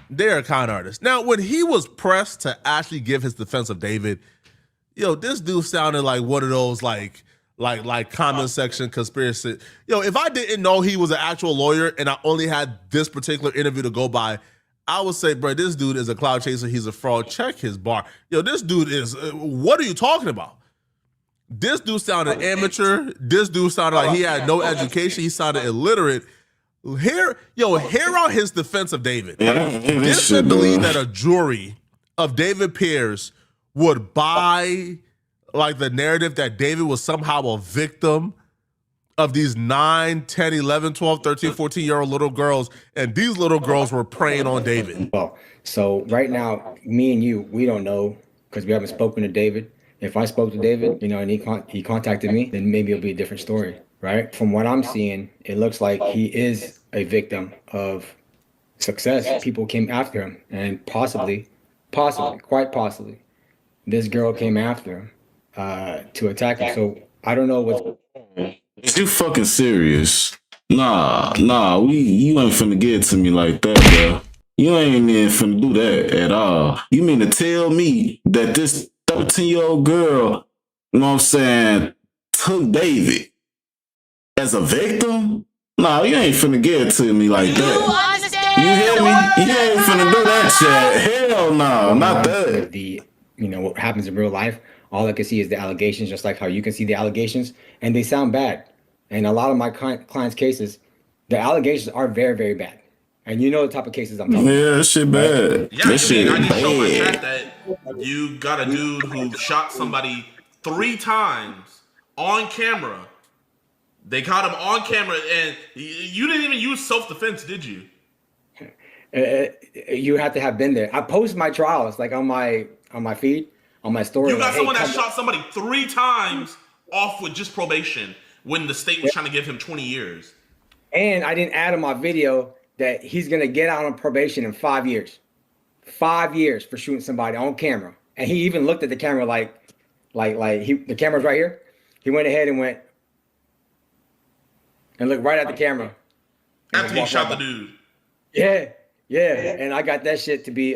They're a con artist. Now, when he was pressed to actually give his defense of David, this dude sounded like one of those like comment section conspiracy. If I didn't know he was an actual lawyer and I only had this particular interview to go by, I would say, bro, this dude is a cloud chaser. He's a fraud. Check his bar. This dude is, what are you talking about? This dude sounded amateur. This dude sounded like he had no education. He sounded illiterate. Hear out his defense of David. This man believed that a jury of David peers would buy like the narrative that David was somehow a victim of these 9, 10, 11, 12, 13, 14-year-old little girls, and these little girls were preying on David. Well, so right now, me and you, we don't know because we haven't spoken to David. If I spoke to David, and he contacted me, then maybe it'll be a different story, right? From what I'm seeing, it looks like he is a victim of success. People came after him, and possibly, quite possibly, this girl came after him to attack him. So I don't know what's. Is you fucking serious? Nah, you ain't finna get it to me like that, bro. You ain't even finna do that at all. You mean to tell me that this 13-year-old girl, you know what I'm saying, took David as a victim? Nah, you ain't finna get it to me like that. You hear me? You ain't finna do that shit. Hell no, not that. What happens in real life, all I can see is the allegations, just like how you can see the allegations, and they sound bad. And a lot of my clients' cases, the allegations are very, very bad. And you know the type of cases I'm talking about. Yeah, that shit bad. Yeah, I just showed my chat that you got a dude who shot somebody 3 times on camera. They caught him on camera, and you didn't even use self-defense, did you? You have to have been there. I post my trials like on my feed, on my story. You got someone that shot somebody 3 times off with just probation when the state was trying to give him 20 years. And I didn't add in my video that he's gonna get out on probation in 5 years. 5 years for shooting somebody on camera. And he even looked at the camera like the camera's right here. He went ahead and looked right at the camera. After he shot the dude. Yeah. And I got that shit to be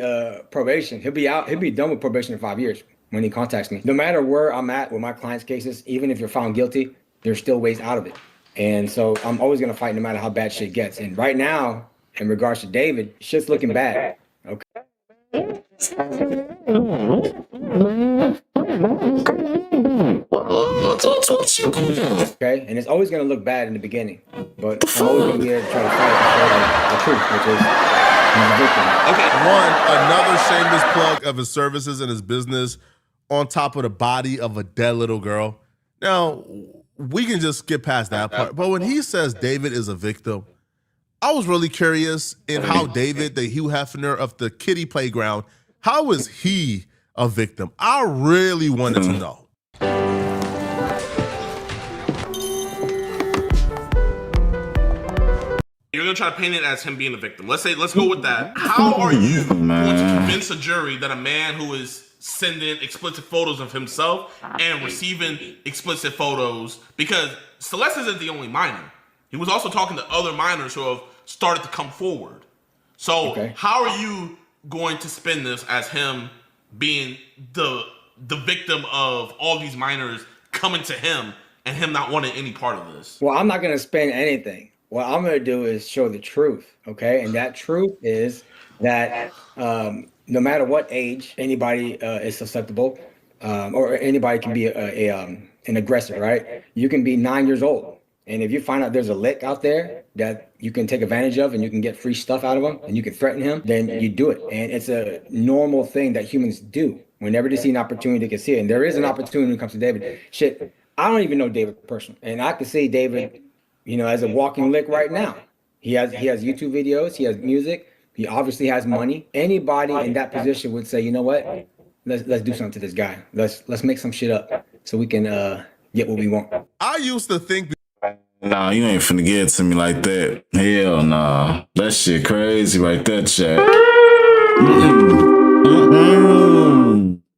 probation. He'll be done with probation in 5 years when he contacts me. No matter where I'm at with my clients' cases, even if you're found guilty, there's still ways out of it. And so I'm always gonna fight no matter how bad shit gets. And right now, in regards to David, shit's looking bad. Okay. Okay, and it's always gonna look bad in the beginning, but I'm always gonna be there to try to fight the truth, which is he's a victim. Okay, another shameless plug of his services and his business on top of the body of a dead little girl. Now, we can just skip past that part, but when he says David is a victim, I was really curious in how David, the Hugh Hefner of the kiddie playground, how is he a victim? I really wanted to know. You're gonna try to paint it as him being a victim. Let's go with that. How are you going to convince a jury that a man who is sending explicit photos of himself and receiving explicit photos, because Celeste isn't the only minor. He was also talking to other minors who have started to come forward. So how are you going to spin this as him being the victim of all these minors coming to him and him not wanting any part of this? Well, I'm not gonna spin anything. What I'm going to do is show the truth, okay? And that truth is that no matter what age anybody is susceptible, or anybody can be an aggressor, right? You can be 9 years old, and if you find out there's a lick out there that you can take advantage of and you can get free stuff out of him and you can threaten him, then you do it. And it's a normal thing that humans do. Whenever they see an opportunity, they can see it. And there is an opportunity when it comes to David. Shit, I don't even know David personally, and I can see David, you know, as a walking lick right now. He has YouTube videos, he has music, he obviously has money. Anybody in that position would say, you know what? Let's do something to this guy. Let's make some shit up so we can get what we want. I used to think, nah, you ain't finna get it to me like that. Hell nah. That shit crazy right there, chat.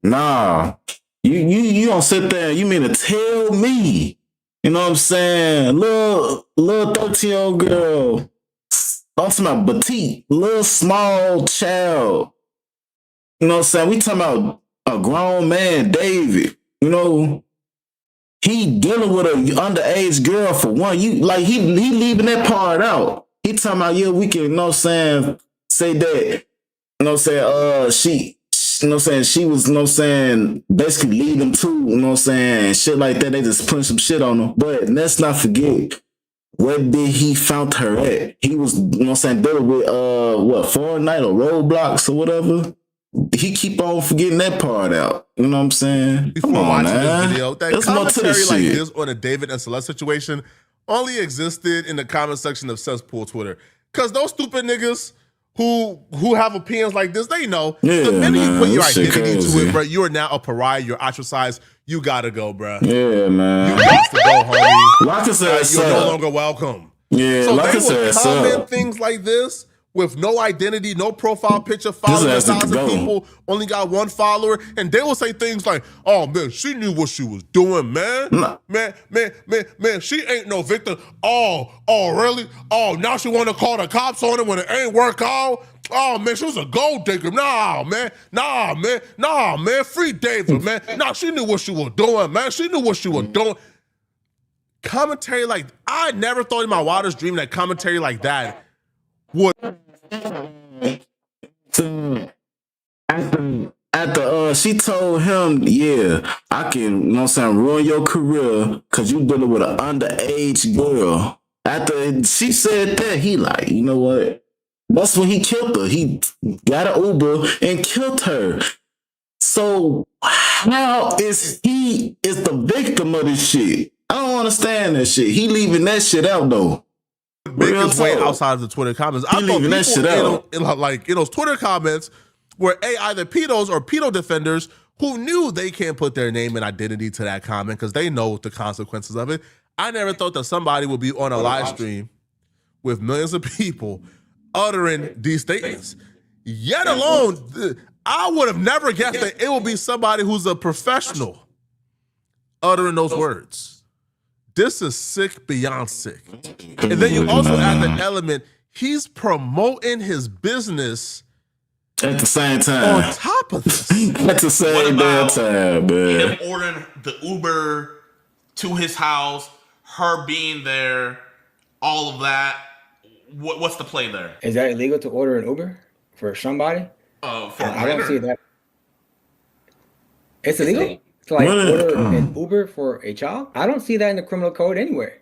Nah. You don't sit there and you mean to tell me, you know what I'm saying? Little 13-year-old girl. I'm talking about petite, little small child. You know what I'm saying? We talking about a grown man, David. You know, he dealing with an underage girl for one. He leaving that part out. He talking about, yeah, we can, you know what I'm saying, say that, you know what I'm saying, you know what I'm saying, she was, you know what I'm saying, basically leading them too, you know what I'm saying, shit like that. They just putting some shit on them. But let's not forget, where did he found her at? He was, you know what I'm saying, dealing with, Fortnite or Roblox or whatever. He keep on forgetting that part out. You know what I'm saying? Before watching this video, that commentary like this on a David and Celeste situation only existed in the comment section of cesspool Twitter. Because those stupid niggas who have opinions like this, they know the minute you put your identity into it, bro, you are now a pariah, you're ostracized, you gotta go, bro. Yeah, man. You got to go, homie. Like I said, you're no longer welcome. Yeah, so like they I said, would comment things like this with no identity, no profile picture, following 1,000 people, only got one follower, and they will say things like, "Oh man, she knew what she was doing, man. Man, she ain't no victim. Oh, really? Oh, now she want to call the cops on it when it ain't work out. Oh man, she was a gold digger. Nah, man, free David, man. Nah, she knew what she was doing, man. She knew what she was doing." Commentary like, I never thought in my wildest dream that commentary like that would. After she told him, yeah, I can, you know what I'm saying, ruin your career because you dealing with an underage girl. After she said that, he like, you know what? That's when he killed her. He got an Uber and killed her. So how is he the victim of this shit? I don't understand that shit. He leaving that shit out though. Make his way outside of the Twitter comments. I thought people that shit out. In those Twitter comments were either pedos or pedo defenders who knew they can't put their name and identity to that comment because they know the consequences of it. I never thought that somebody would be on a live stream with millions of people uttering these statements. Yet alone, I would have never guessed that it would be somebody who's a professional uttering those words. This is sick beyond sick. And then you also add the element, he's promoting his business at the same time. On top of this. At the same damn time, man. Him ordering the Uber to his house, her being there, all of that. What's the play there? Is that illegal to order an Uber for somebody? I don't see that. It's illegal to like order an Uber for a child? I don't see that in the criminal code anywhere.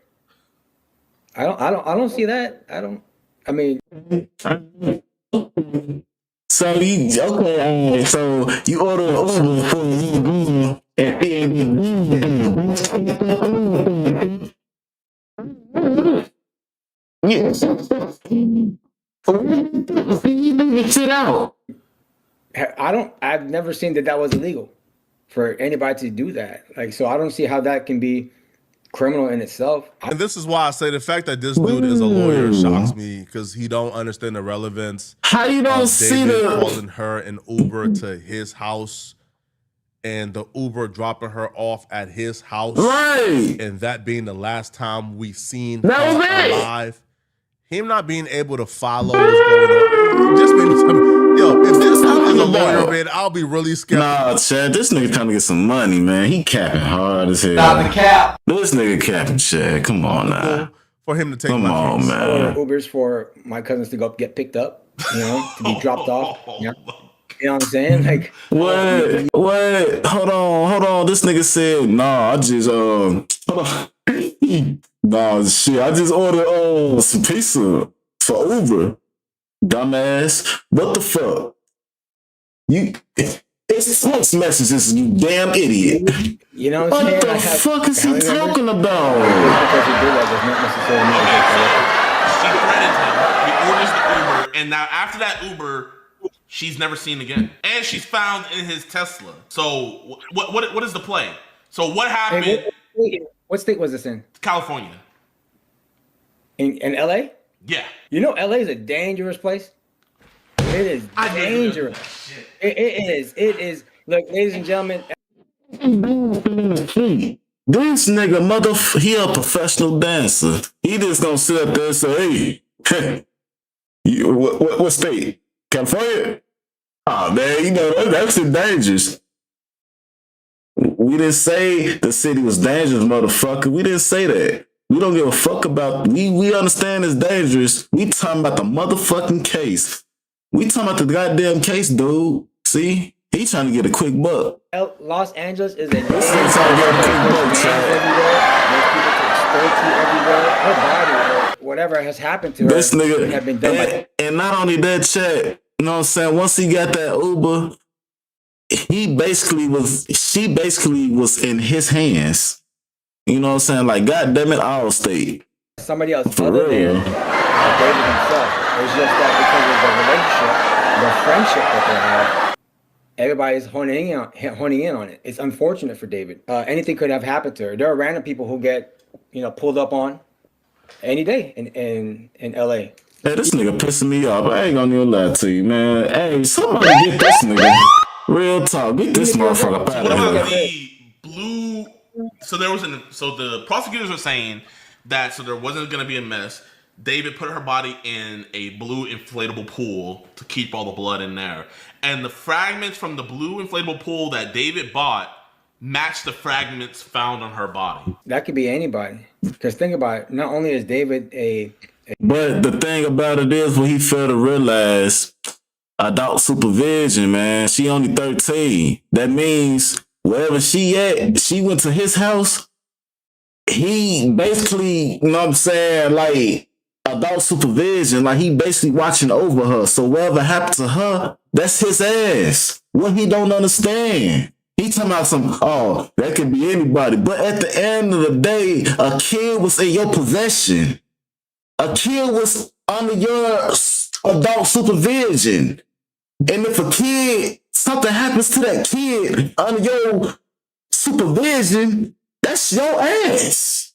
I don't see that. I mean, so you order an Uber for you sit out. I've never seen that was illegal for anybody to do that. Like, so I don't see how that can be criminal in itself. And this is why I say the fact that this dude is a lawyer shocks me, because he don't understand the relevance. How you don't see David calling her an Uber to his house and the Uber dropping her off at his house, right? And that being the last time we seen that her was alive. Him not being able to follow what's going on. Just been, yo, if this dude is a lawyer, man, I'll be really scared. Nah, Chad, this nigga trying to get some money, man. He capping hard as hell. Not the cap. This nigga capping, Chad. Come on now. For him to take Come on, case. man. Ubers for my cousins to go get picked up, you know, to be dropped off. You know what I'm saying? Like, what? Hold on. This nigga said, nah, I just hold on. Nah, shit. I just ordered some pizza for Uber. Dumbass. What the fuck? It's text messages, you damn idiot. You know what I'm saying? What the fuck is he talking about? She threatened him. He orders the Uber, and now after that Uber, she's never seen again. And she's found in his Tesla. So what is the play? So what happened? Hey, what state was this in? California. In LA? Yeah. You know LA is a dangerous place? It is dangerous. It is. Look, ladies and gentlemen. This nigga, he a professional dancer. He just gonna sit up there and say, hey, you, what state? California? Oh, man, you know, that's dangerous. We didn't say the city was dangerous, motherfucker. We didn't say that. We don't give a fuck about, we understand it's dangerous. We talking about the motherfucking case. We talking about the goddamn case, dude. See? He trying to get a quick buck. Los Angeles is a trying to get a quick buck, her body, or whatever has happened to her. This nigga, have been done and not only that, chat, you know what I'm saying? Once he got that Uber, she basically was in his hands. You know what I'm saying? Like, goddamn it, Allstate. Somebody else for other real. than David himself. It's just that because of the relationship, the friendship that they have, everybody's honing in on it. It's unfortunate for David. Anything could have happened to her. There are random people who get, pulled up on any day in LA. Hey, this nigga pissing me off. I ain't gonna even lie to you, man. Hey, somebody get this nigga. Real talk. Get this motherfucker out of here. The blue. So the prosecutors are saying that there wasn't going to be a mess. David put her body in a blue inflatable pool to keep all the blood in there. And the fragments from the blue inflatable pool that David bought matched the fragments found on her body. That could be anybody. Because think about it. Not only is David But the thing about it is, what he failed to realize, adult supervision, man. She only 13. That means wherever she at, she went to his house. He basically, you know what I'm saying, like, adult supervision, like he basically watching over her. So whatever happened to her, that's his ass. What he don't understand. He talking about that could be anybody. But at the end of the day, a kid was in your possession. A kid was under your adult supervision. And if something happens to that kid under your supervision, that's your ass.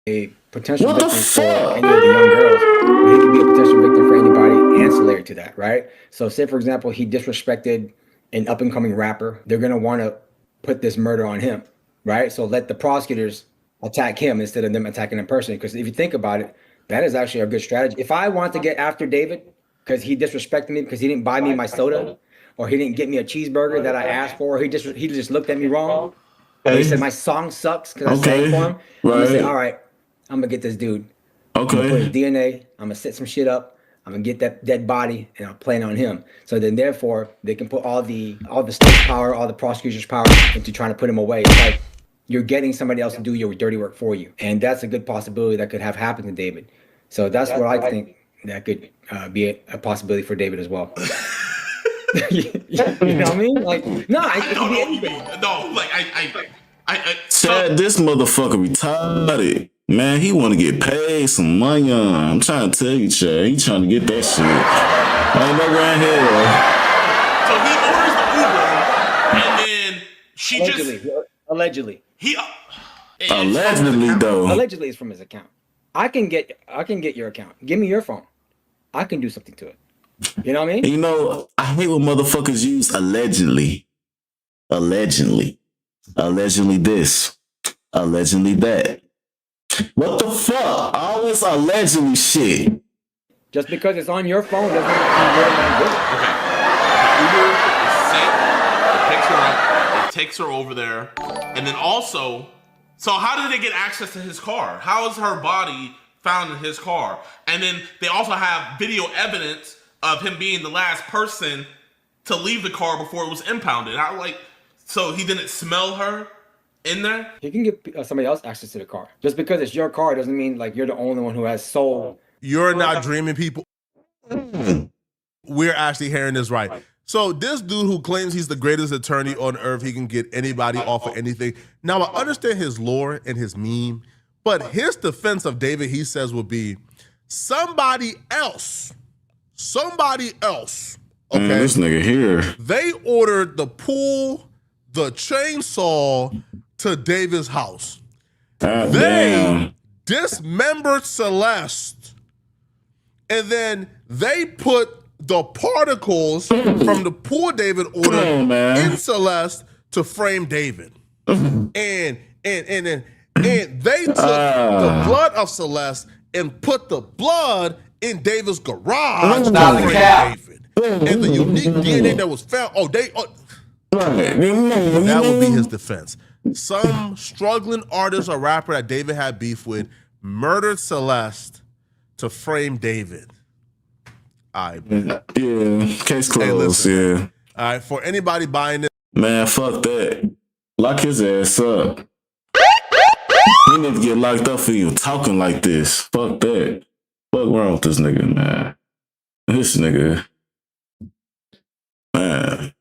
A potential what victim the for fuck? any of the young girls. He could be a potential victim for anybody ancillary to that, right? So say, for example, he disrespected an up-and-coming rapper. They're going to want to put this murder on him, right? So let the prosecutors attack him instead of them attacking him personally. Because if you think about it, that is actually a good strategy. If I want to get after David because he disrespected me because he didn't buy me my soda, or he didn't get me a cheeseburger that I asked for, or he just looked at me wrong. Or he said my song sucks because I sang for him. I'm gonna say, all right, I'm gonna get this dude. I'm gonna put his DNA. I'm gonna set some shit up. I'm gonna get that dead body and I'll plan on him. So then, therefore, they can put all the state power, all the prosecutor's power into trying to put him away. It's like you're getting somebody else to do your dirty work for you, and that's a good possibility that could have happened to David. So that's what I think that could be a possibility for David as well. You know what I mean? Like, no, I don't know what you mean. No, like Chad, this motherfucker retarded. Man, he want to get paid some money on. I'm trying to tell you, Chad. He trying to get that shit. Ain't nowhere in here. So he orders the Uber, and then she allegedly. Allegedly, though. Allegedly, it's from his account. I can get your account. Give me your phone. I can do something to it. You know what I mean? You know, I hate when motherfuckers use allegedly. Allegedly this. Allegedly that. What the fuck? All this allegedly shit. Just because it's on your phone doesn't mean you're going to do it. Okay. Uber is sent. It picks her up. It takes her over there. And then also, so how did they get access to his car? How is her body found in his car? And then they also have video evidence of him being the last person to leave the car before it was impounded. So he didn't smell her in there? You can give somebody else access to the car. Just because it's your car doesn't mean like you're the only one who has sole. You're not dreaming, people. We're actually hearing this right. So this dude who claims he's the greatest attorney on earth, he can get anybody off of anything. Now, I understand his lore and his meme, but his defense of David, he says, would be somebody else. Okay, this nigga here. They ordered the pool, the chainsaw to David's house. They dismembered Celeste, and then they put the particles from the pool David ordered in Celeste to frame David. And they took the blood of Celeste and put the blood in David's garage to frame David. And the unique DNA that was found, that would be his defense. Some struggling artist or rapper that David had beef with murdered Celeste to frame David. All right. Yeah, case closed, yeah. All right, for anybody buying this. Man, fuck that. Lock his ass up. He need to get locked up for you talking like this. Fuck that. Fuck wrong with this nigga, man. This nigga. Man.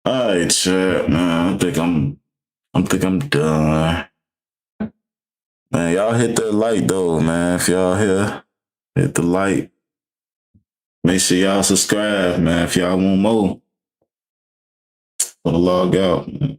All right, chat, man. I think I'm done. Man, y'all hit that like though, man. If y'all here, hit the like. Make sure y'all subscribe, man. If y'all want more, wanna log out, man.